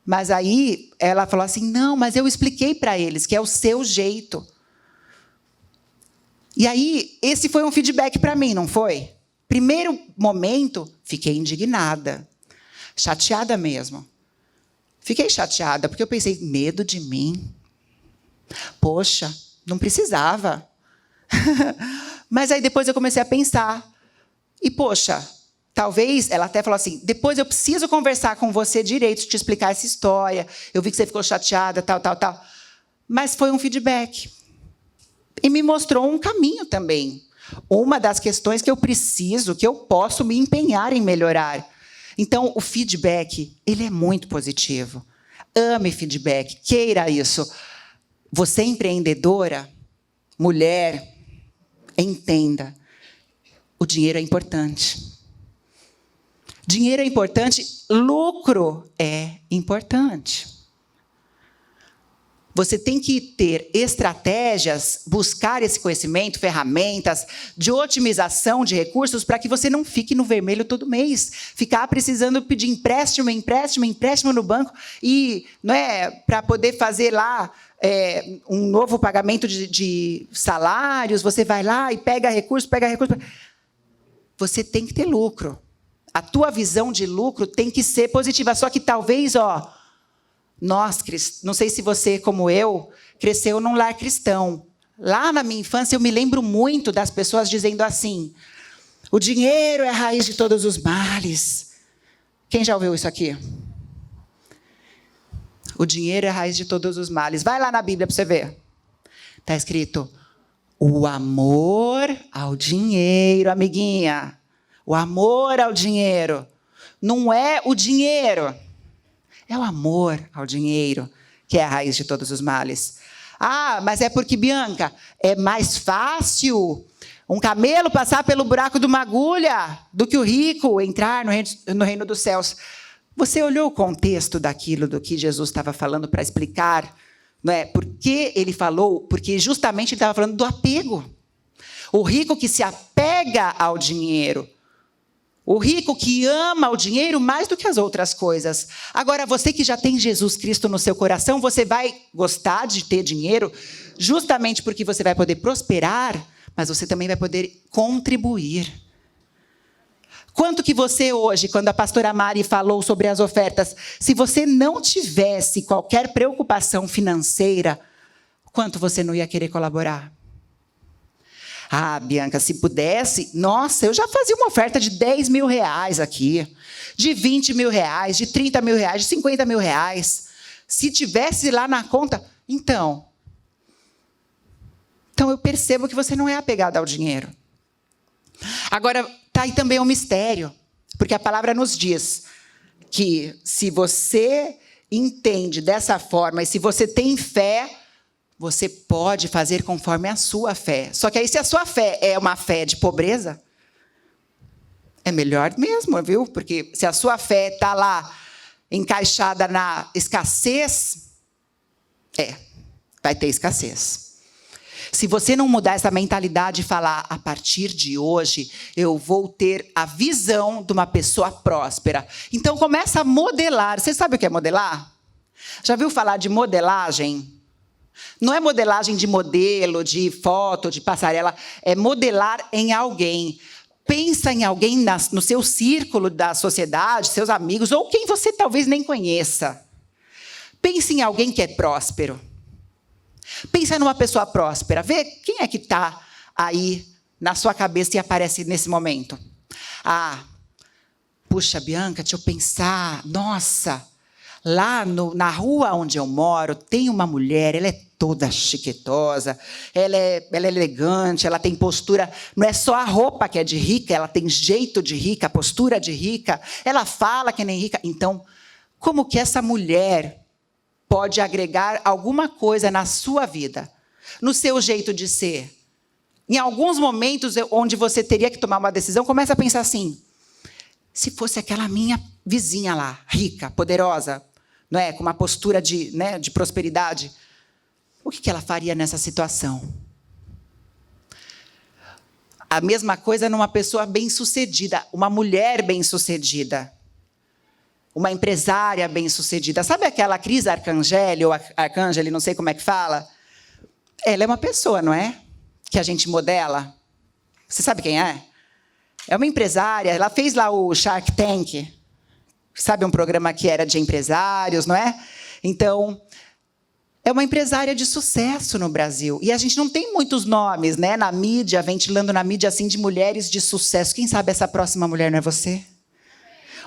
S1: Mas aí ela falou assim, não, mas eu expliquei para eles que é o seu jeito. E aí, esse foi um feedback para mim, não foi? Primeiro momento, fiquei indignada. Chateada mesmo. Fiquei chateada, porque eu pensei, medo de mim? Poxa, não precisava. Mas aí depois eu comecei a pensar. E, poxa, Talvez, ela até falou assim, depois eu preciso conversar com você direito, te explicar essa história. Eu vi que você ficou chateada, tal. Mas foi um feedback. E me mostrou um caminho também. Uma das questões que eu preciso, que eu posso me empenhar em melhorar. Então, o feedback, ele é muito positivo. Ame feedback, queira isso. Você é empreendedora, mulher, entenda. O dinheiro é importante. Dinheiro é importante, lucro é importante. Você tem que ter estratégias, buscar esse conhecimento, ferramentas de otimização de recursos para que você não fique no vermelho todo mês. Ficar precisando pedir empréstimo no banco e, não é, para poder fazer lá um novo pagamento de salários, você vai lá e pega recurso. Você tem que ter lucro. A tua visão de lucro tem que ser positiva. Só que talvez, nós, não sei se você, como eu, cresceu num lar cristão. Lá na minha infância, eu me lembro muito das pessoas dizendo assim, o dinheiro é a raiz de todos os males. Quem já ouviu isso aqui? O dinheiro é a raiz de todos os males. Vai lá na Bíblia para você ver. Está escrito, o amor ao dinheiro, amiguinha. O amor ao dinheiro. Não é o dinheiro. É o amor ao dinheiro que é a raiz de todos os males. Ah, mas é porque, Bianca, é mais fácil um camelo passar pelo buraco de uma agulha do que o rico entrar no reino dos céus. Você olhou o contexto daquilo do que Jesus estava falando para explicar? Não é? Por que ele falou? Porque justamente ele estava falando do apego. O rico que se apega ao dinheiro. O rico que ama o dinheiro mais do que as outras coisas. Agora, você que já tem Jesus Cristo no seu coração, você vai gostar de ter dinheiro justamente porque você vai poder prosperar, mas você também vai poder contribuir. Quanto que você hoje, quando a pastora Mari falou sobre as ofertas, se você não tivesse qualquer preocupação financeira, quanto você não ia querer colaborar? Ah, Bianca, se pudesse, nossa, eu já fazia uma oferta de 10 mil reais aqui, de 20 mil reais, de 30 mil reais, de 50 mil reais. Se tivesse lá na conta, então eu percebo que você não é apegada ao dinheiro. Agora, está aí também um mistério, porque a palavra nos diz que se você entende dessa forma e se você tem fé, você pode fazer conforme a sua fé. Só que aí, se a sua fé é uma fé de pobreza, é melhor mesmo, viu? Porque se a sua fé está lá, encaixada na escassez, vai ter escassez. Se você não mudar essa mentalidade e falar, a partir de hoje, eu vou ter a visão de uma pessoa próspera. Então, começa a modelar. Você sabe o que é modelar? Já viu falar de modelagem? Não é modelagem de modelo, de foto, de passarela. É modelar em alguém. Pensa em alguém no seu círculo da sociedade, seus amigos, ou quem você talvez nem conheça. Pense em alguém que é próspero. Pensa numa pessoa próspera. Vê quem é que está aí na sua cabeça e aparece nesse momento. Ah, puxa, Bianca, deixa eu pensar. Nossa, lá na rua onde eu moro, tem uma mulher, ela é toda chiquetosa, ela é elegante, ela tem postura, não é só a roupa que é de rica, ela tem jeito de rica, postura de rica, ela fala que nem rica. Então, como que essa mulher pode agregar alguma coisa na sua vida, no seu jeito de ser? Em alguns momentos onde você teria que tomar uma decisão, começa a pensar assim, se fosse aquela minha vizinha lá, rica, poderosa, não é, com uma postura de prosperidade, o que ela faria nessa situação? A mesma coisa numa pessoa bem-sucedida, uma mulher bem-sucedida, uma empresária bem-sucedida. Sabe aquela Cris Arcangeli, ou Arcangeli, não sei como é que fala? Ela é uma pessoa, não é? Que a gente modela. Você sabe quem é? É uma empresária, ela fez lá o Shark Tank. Sabe um programa que era de empresários, não é? Então, é uma empresária de sucesso no Brasil. E a gente não tem muitos nomes, né, na mídia, ventilando na mídia assim, de mulheres de sucesso. Quem sabe essa próxima mulher não é você?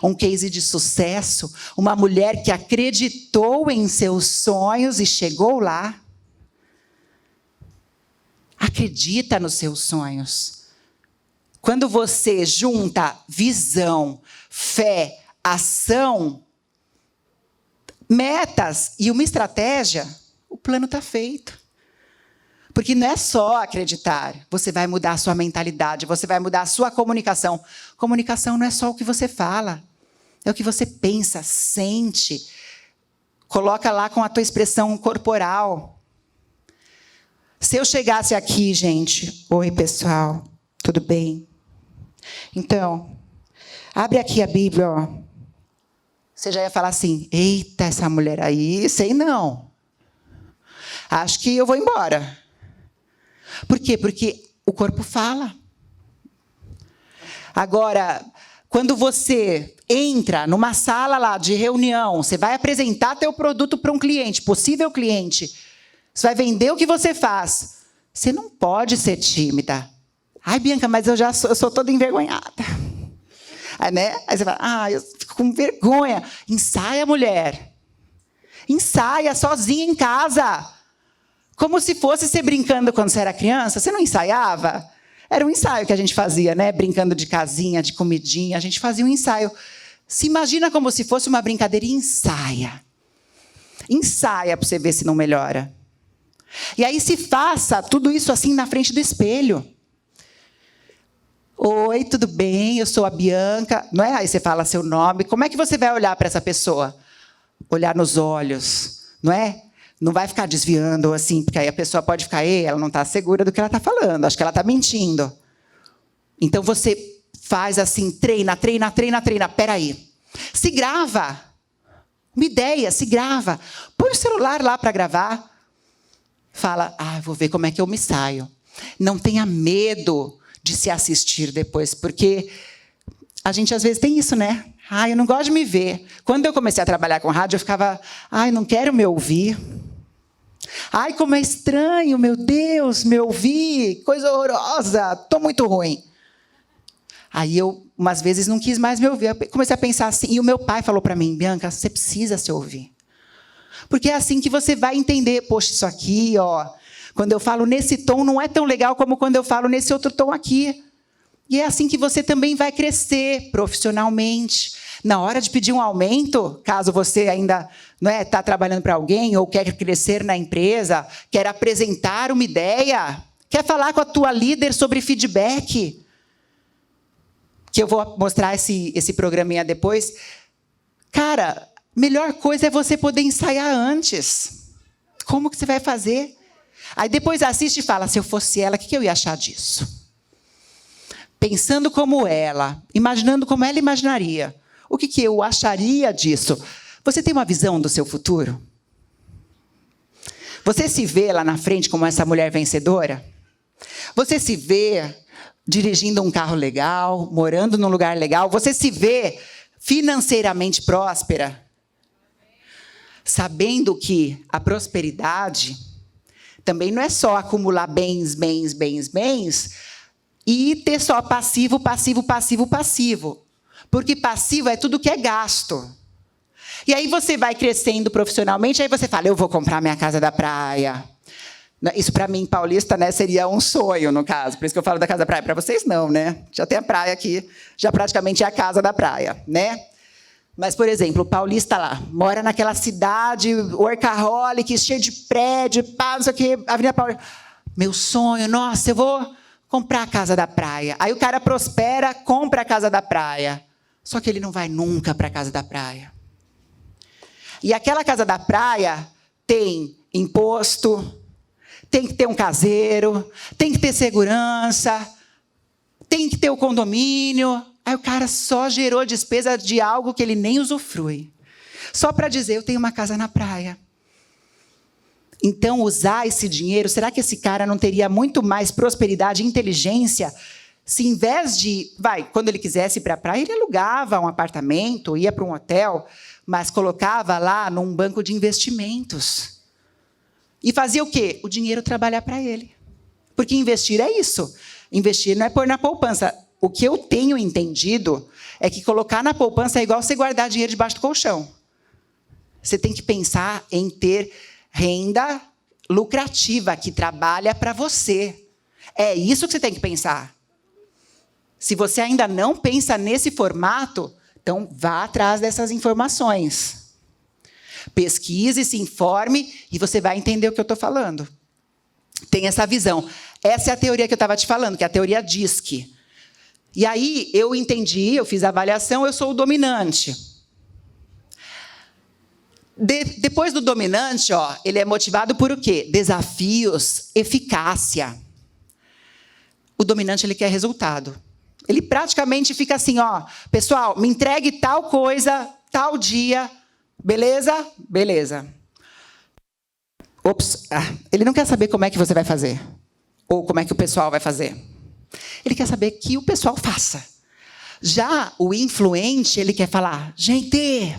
S1: Um case de sucesso, uma mulher que acreditou em seus sonhos e chegou lá. Acredita nos seus sonhos. Quando você junta visão, fé, ação, metas e uma estratégia, o plano está feito. Porque não é só acreditar, você vai mudar a sua mentalidade, você vai mudar a sua comunicação. Comunicação não é só o que você fala, é o que você pensa, sente, coloca lá com a tua expressão corporal. Se eu chegasse aqui, gente, oi pessoal, tudo bem? Então, abre aqui a Bíblia, ó. Você já ia falar assim, eita, essa mulher aí, sei não. Acho que eu vou embora. Por quê? Porque o corpo fala. Agora, quando você entra numa sala lá de reunião, você vai apresentar teu produto para um cliente, possível cliente, você vai vender o que você faz. Você não pode ser tímida. Ai, Bianca, mas eu sou toda envergonhada. Aí, né? Aí você fala, eu fico com vergonha. Ensaia, mulher. Ensaia sozinha em casa. Como se fosse você brincando quando você era criança. Você não ensaiava? Era um ensaio que a gente fazia, né? Brincando de casinha, de comidinha. A gente fazia um ensaio. Se imagina como se fosse uma brincadeira e ensaia. Ensaia para você ver se não melhora. E aí se faça tudo isso assim na frente do espelho. Oi, tudo bem? Eu sou a Bianca. Não é? Aí você fala seu nome. Como é que você vai olhar para essa pessoa? Olhar nos olhos, não é? Não vai ficar desviando assim, porque aí a pessoa pode ficar, ela não está segura do que ela está falando, acho que ela está mentindo. Então você faz assim, treina. Peraí. Se grava. Uma ideia, se grava. Põe o celular lá para gravar. Fala, vou ver como é que eu me saio. Não tenha medo de se assistir depois, porque a gente às vezes tem isso, né? Eu não gosto de me ver. Quando eu comecei a trabalhar com rádio, eu ficava, não quero me ouvir. Como é estranho, meu Deus, me ouvir, coisa horrorosa, estou muito ruim. Aí eu, umas vezes, não quis mais me ouvir. Eu comecei a pensar assim, e o meu pai falou para mim, Bianca, você precisa se ouvir. Porque é assim que você vai entender, poxa, isso aqui, quando eu falo nesse tom, não é tão legal como quando eu falo nesse outro tom aqui. E é assim que você também vai crescer profissionalmente. Na hora de pedir um aumento, caso você ainda está trabalhando para alguém, ou quer crescer na empresa, quer apresentar uma ideia, quer falar com a tua líder sobre feedback, que eu vou mostrar esse programinha depois. Cara, melhor coisa é você poder ensaiar antes. Como que você vai fazer? Aí depois assiste e fala, se eu fosse ela, o que eu ia achar disso? Pensando como ela, imaginando como ela imaginaria. O que eu acharia disso? Você tem uma visão do seu futuro? Você se vê lá na frente como essa mulher vencedora? Você se vê dirigindo um carro legal, morando num lugar legal? Você se vê financeiramente próspera? Sabendo que a prosperidade também não é só acumular bens, e ter só passivo. Porque passivo é tudo que é gasto. E aí você vai crescendo profissionalmente, aí você fala, eu vou comprar minha casa da praia. Isso para mim, paulista, né, seria um sonho, no caso. Por isso que eu falo da casa da praia. Para vocês não, né? Já tem a praia aqui, já praticamente é a casa da praia, né? Mas, por exemplo, o paulista lá, mora naquela cidade workaholic, cheio de prédio, não sei o quê, Avenida Paulista. Meu sonho, nossa, eu vou comprar a casa da praia. Aí o cara prospera, compra a casa da praia. Só que ele não vai nunca para a casa da praia. E aquela casa da praia tem imposto, tem que ter um caseiro, tem que ter segurança, tem que ter o condomínio. Aí o cara só gerou despesa de algo que ele nem usufrui. Só para dizer, eu tenho uma casa na praia. Então, usar esse dinheiro, será que esse cara não teria muito mais prosperidade e inteligência se, em vez de... quando ele quisesse ir para a praia, ele alugava um apartamento, ia para um hotel, mas colocava lá num banco de investimentos. E fazia o quê? O dinheiro trabalhar para ele. Porque investir é isso. Investir não é pôr na poupança. O que eu tenho entendido é que colocar na poupança é igual você guardar dinheiro debaixo do colchão. Você tem que pensar em ter renda lucrativa, que trabalha para você. É isso que você tem que pensar. Se você ainda não pensa nesse formato, então vá atrás dessas informações. Pesquise, se informe e você vai entender o que eu estou falando. Tem essa visão. Essa é a teoria que eu estava te falando, que é a teoria DISC. E aí eu entendi, eu fiz a avaliação, eu sou o dominante. Depois do dominante, ó, ele é motivado por o quê? Desafios, eficácia. O dominante, ele quer resultado. Ele praticamente fica assim, ó, pessoal, me entregue tal coisa, tal dia, beleza? Beleza. Ops, ele não quer saber como é que você vai fazer, ou como é que o pessoal vai fazer. Ele quer saber que o pessoal faça. Já o influente, ele quer falar, gente,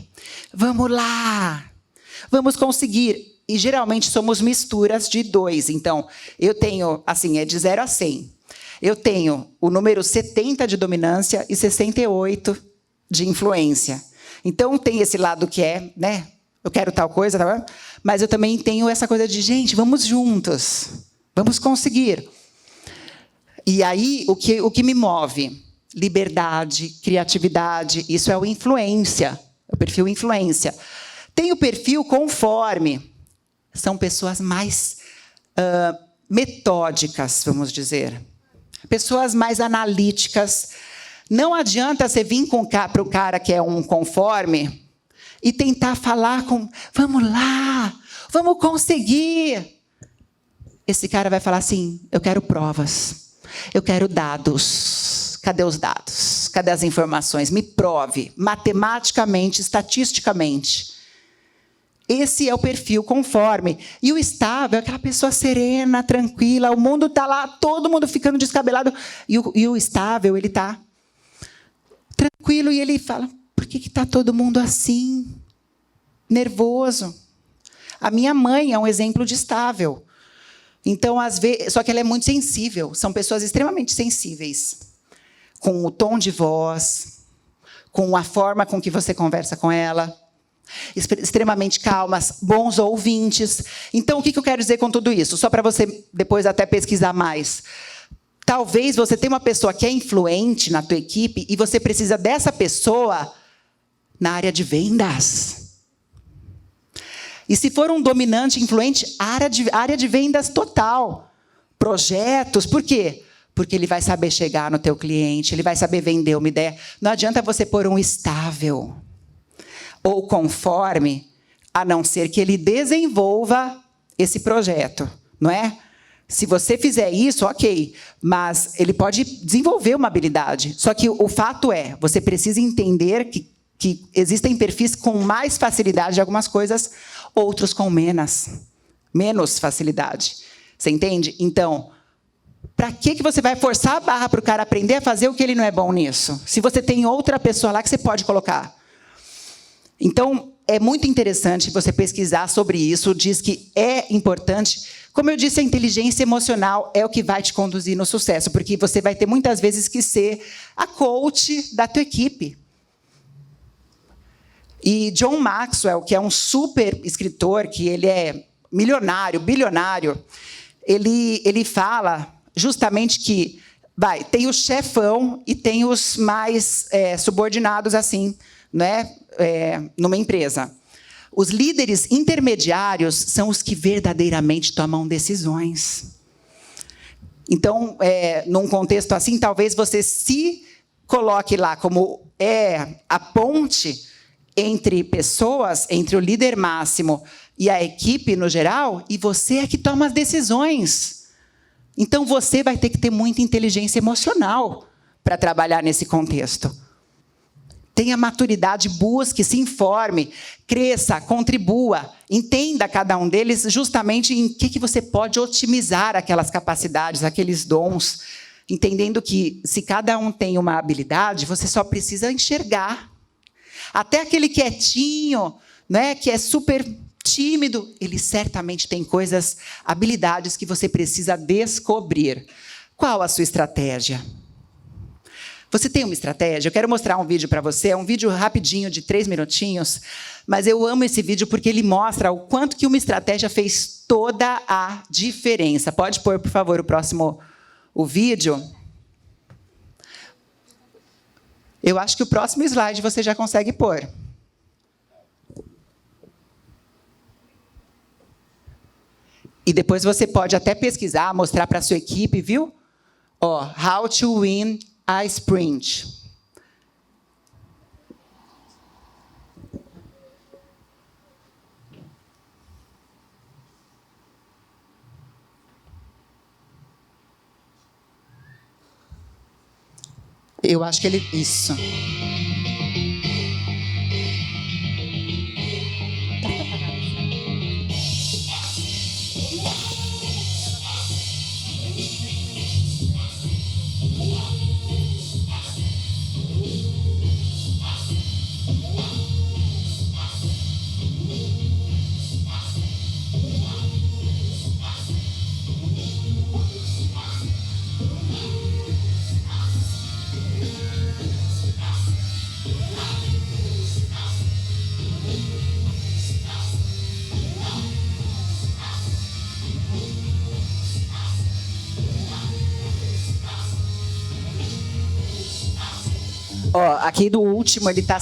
S1: vamos lá, vamos conseguir. E geralmente somos misturas de dois. Então, eu tenho, assim, é de 0 a 100. Eu tenho o número 70 de dominância e 68 de influência. Então, tem esse lado que é, né? Eu quero tal coisa, tá? Mas eu também tenho essa coisa de, gente, vamos juntos. Vamos conseguir. E aí, o que me move? Liberdade, criatividade. Isso é o influência. O perfil influência. Tem o perfil conforme. São pessoas mais metódicas, vamos dizer. Pessoas mais analíticas. Não adianta você vir para o cara que é um conforme e tentar falar com, vamos lá, vamos conseguir. Esse cara vai falar assim, eu quero provas, eu quero dados. Cadê os dados? Cadê as informações? Me prove, matematicamente, estatisticamente. Esse é o perfil conforme. E o estável é aquela pessoa serena, tranquila, o mundo está lá, todo mundo ficando descabelado. E o estável, ele está tranquilo e ele fala, por que está todo mundo assim? Nervoso. A minha mãe é um exemplo de estável. Então, às vezes, só que ela é muito sensível. São pessoas extremamente sensíveis. Com o tom de voz, com a forma com que você conversa com ela. Extremamente calmas, bons ouvintes. Então, o que eu quero dizer com tudo isso? Só para você depois até pesquisar mais. Talvez você tenha uma pessoa que é influente na tua equipe e você precisa dessa pessoa na área de vendas. E se for um dominante influente, área de vendas total. Projetos, por quê? Porque ele vai saber chegar no teu cliente, ele vai saber vender uma ideia. Não adianta você pôr um estável ou conforme, a não ser que ele desenvolva esse projeto, não é? Se você fizer isso, ok, mas ele pode desenvolver uma habilidade. Só que o fato é, você precisa entender que existem perfis com mais facilidade de algumas coisas, outros com menos facilidade. Você entende? Então, para que você vai forçar a barra para o cara aprender a fazer o que ele não é bom nisso? Se você tem outra pessoa lá que você pode colocar. Então, é muito interessante você pesquisar sobre isso, diz que é importante. Como eu disse, a inteligência emocional é o que vai te conduzir no sucesso, porque você vai ter muitas vezes que ser a coach da tua equipe. E John Maxwell, que é um super escritor, que ele é milionário, bilionário, ele fala justamente que tem o chefão e tem os mais subordinados assim, né? Numa empresa. Os líderes intermediários são os que verdadeiramente tomam decisões. Então, num contexto assim, talvez você se coloque lá como a ponte entre pessoas, entre o líder máximo e a equipe no geral, e você é que toma as decisões. Então, você vai ter que ter muita inteligência emocional para trabalhar nesse contexto. Tenha maturidade, busque, se informe, cresça, contribua, entenda cada um deles justamente em que você pode otimizar aquelas capacidades, aqueles dons, entendendo que se cada um tem uma habilidade, você só precisa enxergar. Até aquele quietinho, né, que é super tímido, ele certamente tem coisas, habilidades que você precisa descobrir. Qual a sua estratégia? Você tem uma estratégia? Eu quero mostrar um vídeo para você, é um vídeo rapidinho de 3 minutinhos, mas eu amo esse vídeo porque ele mostra o quanto que uma estratégia fez toda a diferença. Pode pôr, por favor, o vídeo. Eu acho que o próximo slide você já consegue pôr. E depois você pode até pesquisar, mostrar para a sua equipe, viu? Ó, How to Win a Sprint. Eu acho que ele... Isso. Ó, aqui do último, ele está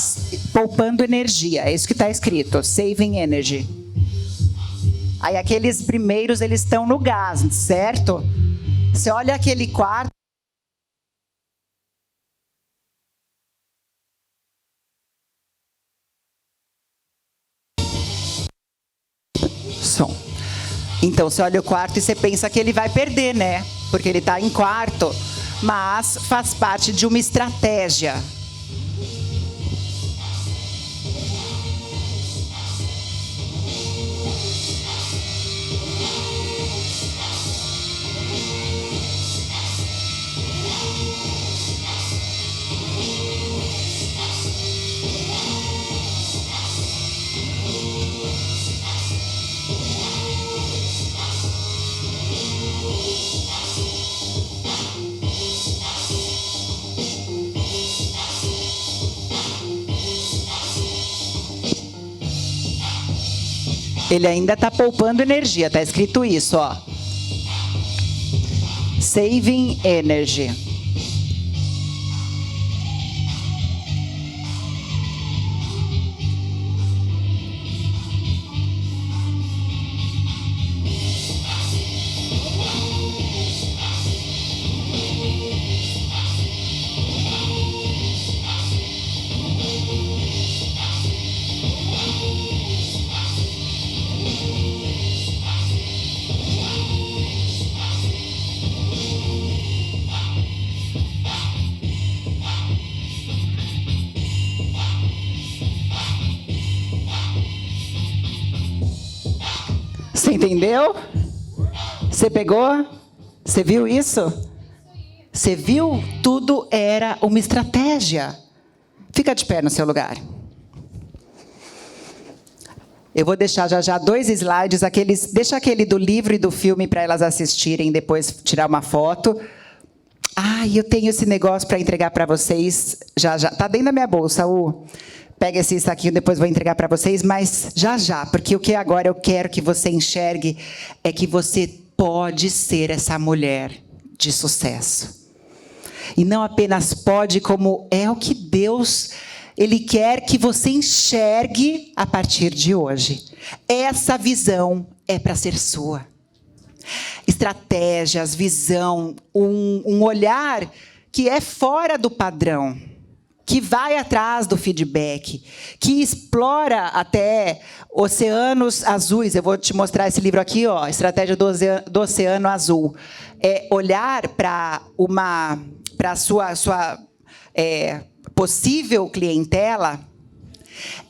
S1: poupando energia. É isso que está escrito, saving energy. Aí aqueles primeiros, eles estão no gás, certo? Você olha aquele quarto. Som. Então, você olha o quarto e você pensa que ele vai perder, né? Porque ele está em quarto. Mas faz parte de uma estratégia. Ele ainda está poupando energia, está escrito isso, ó. Saving energy. Você entendeu? Você pegou? Você viu isso? Você viu? Tudo era uma estratégia. Fica de pé no seu lugar. Eu vou deixar já 2 slides, deixa aquele do livro e do filme para elas assistirem, depois tirar uma foto. Eu tenho esse negócio para entregar para vocês. Já. Está dentro da minha bolsa, Pega esse saquinho, depois vou entregar para vocês, mas já, porque o que agora eu quero que você enxergue é que você pode ser essa mulher de sucesso. E não apenas pode, como é o que Deus, Ele quer que você enxergue a partir de hoje. Essa visão é para ser sua. Estratégias, visão, um olhar que é fora do padrão, que vai atrás do feedback, que explora até oceanos azuis. Eu vou te mostrar esse livro aqui, ó, Estratégia do Oceano Azul. É olhar para a sua possível clientela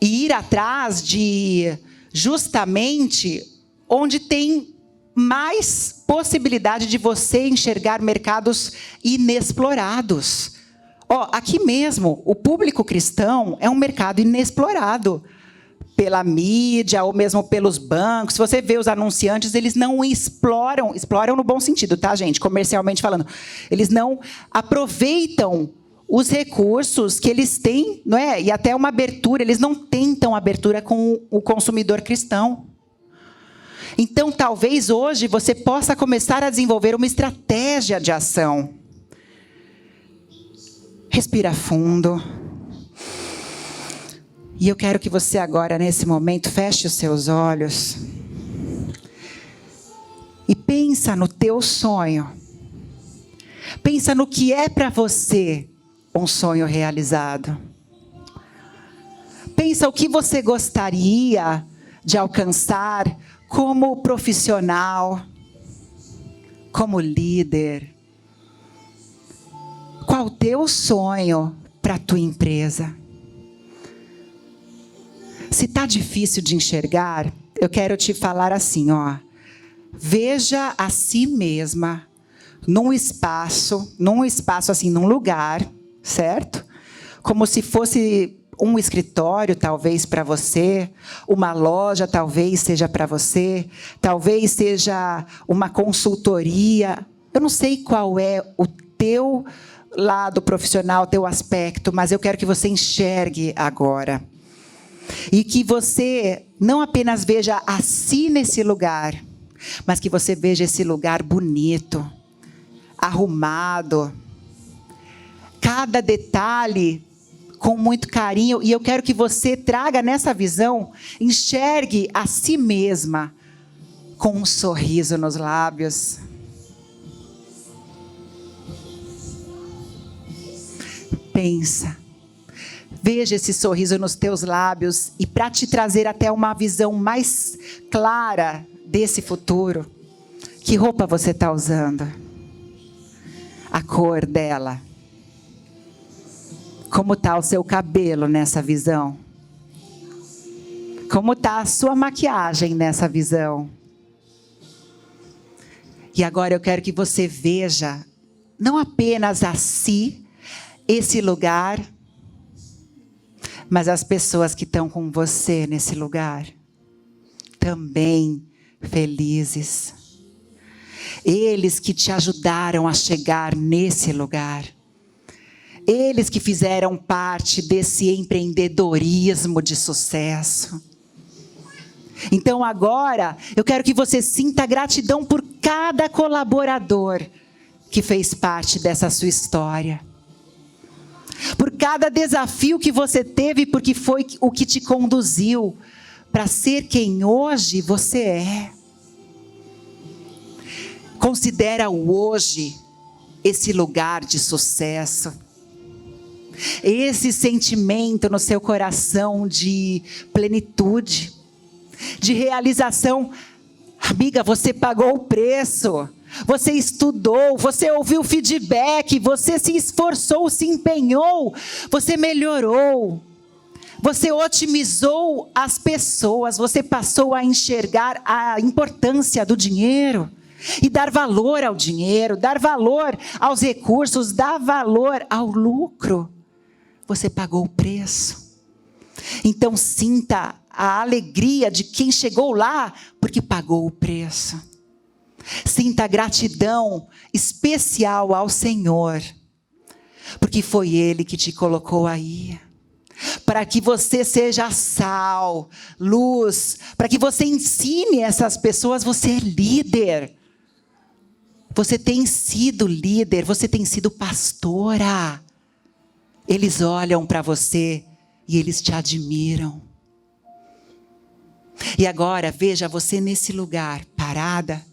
S1: e ir atrás de justamente onde tem mais possibilidade de você enxergar mercados inexplorados. Aqui mesmo, o público cristão é um mercado inexplorado. pela mídia ou mesmo pelos bancos. Se você vê os anunciantes, eles não exploram no bom sentido, tá, gente? Comercialmente falando. Eles não aproveitam os recursos que eles têm, não é? E até uma abertura, eles não tentam abertura com o consumidor cristão. Então, talvez hoje você possa começar a desenvolver uma estratégia de ação. Respira fundo. E eu quero que você agora, nesse momento, feche os seus olhos. E pensa no teu sonho. Pensa no que é para você um sonho realizado. Pensa o que você gostaria de alcançar como profissional, como líder. Qual o teu sonho para a tua empresa? Se está difícil de enxergar, eu quero te falar assim, ó. Veja a si mesma num espaço assim, num lugar, certo? Como se fosse um escritório, talvez, para você, uma loja, talvez, seja para você, talvez seja uma consultoria. Eu não sei qual é o teu lado profissional, teu aspecto, mas eu quero que você enxergue agora. E que você não apenas veja a si nesse lugar, mas que você veja esse lugar bonito, arrumado, cada detalhe com muito carinho. E eu quero que você traga nessa visão, enxergue a si mesma com um sorriso nos lábios. Pensa. Veja esse sorriso nos teus lábios e para te trazer até uma visão mais clara desse futuro, que roupa você está usando? A cor dela. Como está o seu cabelo nessa visão? Como está a sua maquiagem nessa visão? E agora eu quero que você veja, não apenas a si, esse lugar, mas as pessoas que estão com você nesse lugar, também felizes. Eles que te ajudaram a chegar nesse lugar. Eles que fizeram parte desse empreendedorismo de sucesso. Então agora, eu quero que você sinta gratidão por cada colaborador que fez parte dessa sua história. Por cada desafio que você teve, porque foi o que te conduziu para ser quem hoje você é. Considera o hoje esse lugar de sucesso. Esse sentimento no seu coração de plenitude, de realização. Amiga, você pagou o preço. Você estudou, você ouviu feedback, você se esforçou, se empenhou, você melhorou. Você otimizou as pessoas, você passou a enxergar a importância do dinheiro e dar valor ao dinheiro, dar valor aos recursos, dar valor ao lucro. Você pagou o preço. Então sinta a alegria de quem chegou lá porque pagou o preço. Sinta gratidão especial ao Senhor, porque foi Ele que te colocou aí. Para que você seja sal, luz, para que você ensine essas pessoas, você é líder. Você tem sido líder, você tem sido pastora. Eles olham para você e eles te admiram. E agora, veja você nesse lugar, parada,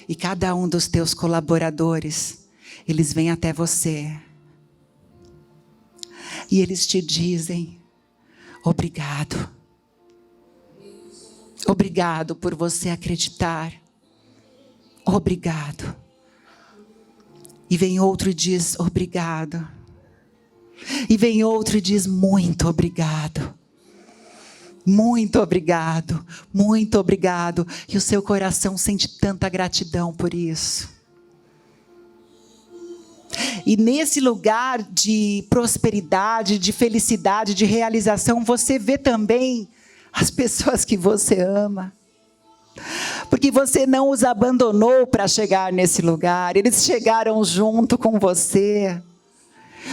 S1: e cada um dos teus colaboradores, eles vêm até você. E eles te dizem, obrigado. Obrigado por você acreditar. Obrigado. E vem outro e diz, obrigado. E vem outro e diz, muito obrigado. Muito obrigado, muito obrigado. E o seu coração sente tanta gratidão por isso. E nesse lugar de prosperidade, de felicidade, de realização, você vê também as pessoas que você ama. Porque você não os abandonou para chegar nesse lugar. Eles chegaram junto com você.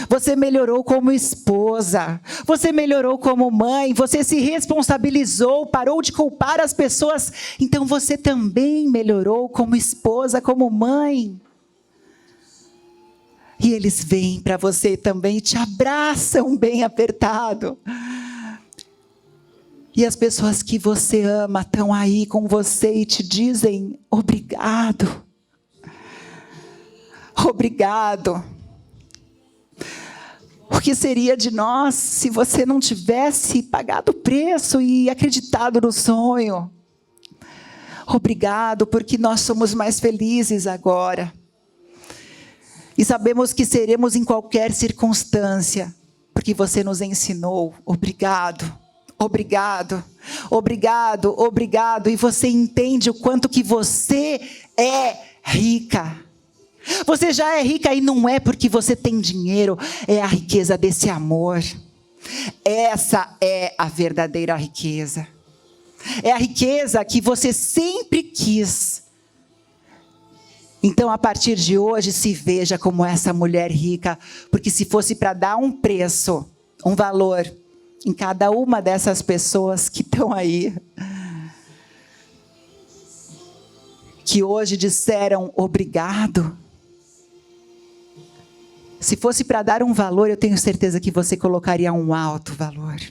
S1: Você melhorou como esposa. Você melhorou como mãe. Você se responsabilizou, parou de culpar as pessoas. Então você também melhorou como esposa, como mãe. E eles vêm para você também e te abraçam bem apertado. E as pessoas que você ama estão aí com você e te dizem obrigado. Obrigado. O que seria de nós se você não tivesse pagado o preço e acreditado no sonho? Obrigado, porque nós somos mais felizes agora. E sabemos que seremos em qualquer circunstância, porque você nos ensinou. Obrigado. Obrigado, obrigado, obrigado. E você entende o quanto que você é rica. Você já é rica e não é porque você tem dinheiro, é a riqueza desse amor. Essa é a verdadeira riqueza. É a riqueza que você sempre quis. Então, a partir de hoje, se veja como essa mulher rica, porque se fosse para dar um preço, um valor, em cada uma dessas pessoas que estão aí, que hoje disseram obrigado. Se fosse para dar um valor, eu tenho certeza que você colocaria um alto valor,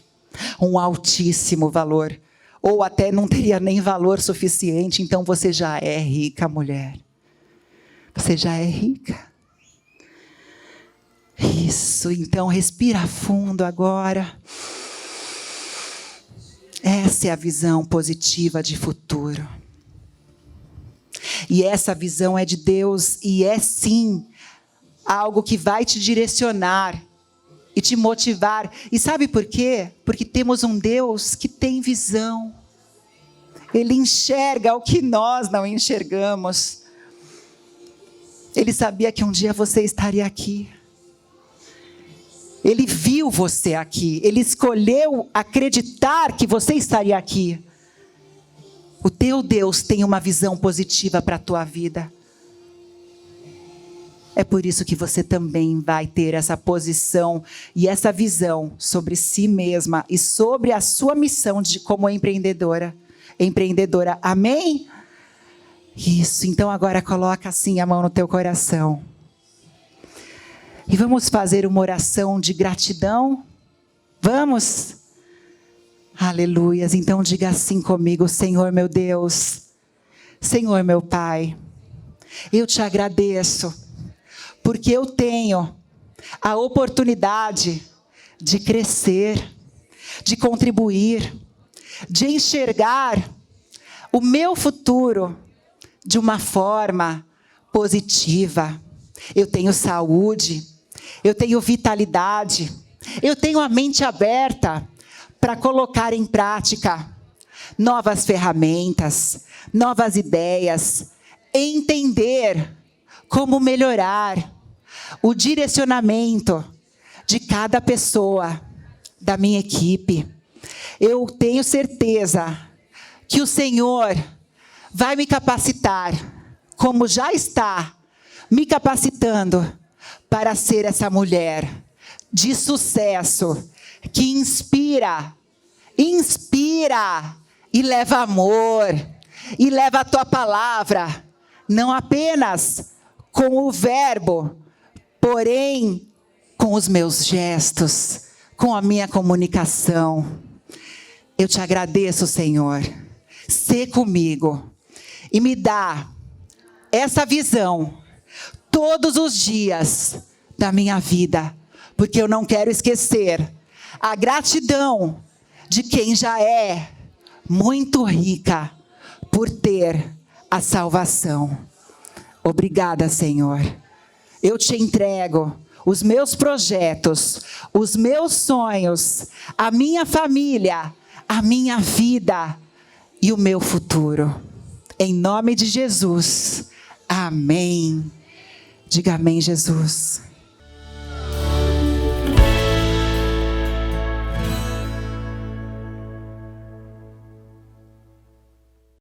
S1: um altíssimo valor, ou até não teria nem valor suficiente. Então você já é rica, mulher. Você já é rica. Isso, então respira fundo agora. Essa é a visão positiva de futuro. E essa visão é de Deus e é sim algo que vai te direcionar e te motivar. E sabe por quê? Porque temos um Deus que tem visão. Ele enxerga o que nós não enxergamos. Ele sabia que um dia você estaria aqui. Ele viu você aqui. Ele escolheu acreditar que você estaria aqui. O teu Deus tem uma visão positiva para a tua vida. É por isso que você também vai ter essa posição e essa visão sobre si mesma e sobre a sua missão como empreendedora. Amém? Isso, então agora coloca assim a mão no teu coração. E vamos fazer uma oração de gratidão? Vamos? Aleluias. Então diga assim comigo: Senhor meu Deus, Senhor meu Pai, eu te agradeço, porque eu tenho a oportunidade de crescer, de contribuir, de enxergar o meu futuro de uma forma positiva. Eu tenho saúde, eu tenho vitalidade, eu tenho a mente aberta para colocar em prática novas ferramentas, novas ideias, entender como melhorar o direcionamento de cada pessoa da minha equipe. Eu tenho certeza que o Senhor vai me capacitar, como já está me capacitando para ser essa mulher de sucesso, que inspira e leva amor, e leva a tua palavra, não apenas com o verbo, porém com os meus gestos, com a minha comunicação. Eu te agradeço, Senhor. Sê comigo e me dá essa visão todos os dias da minha vida, porque eu não quero esquecer a gratidão de quem já é muito rica por ter a salvação. Obrigada, Senhor. Eu te entrego os meus projetos, os meus sonhos, a minha família, a minha vida e o meu futuro. Em nome de Jesus. Amém. Diga amém, Jesus.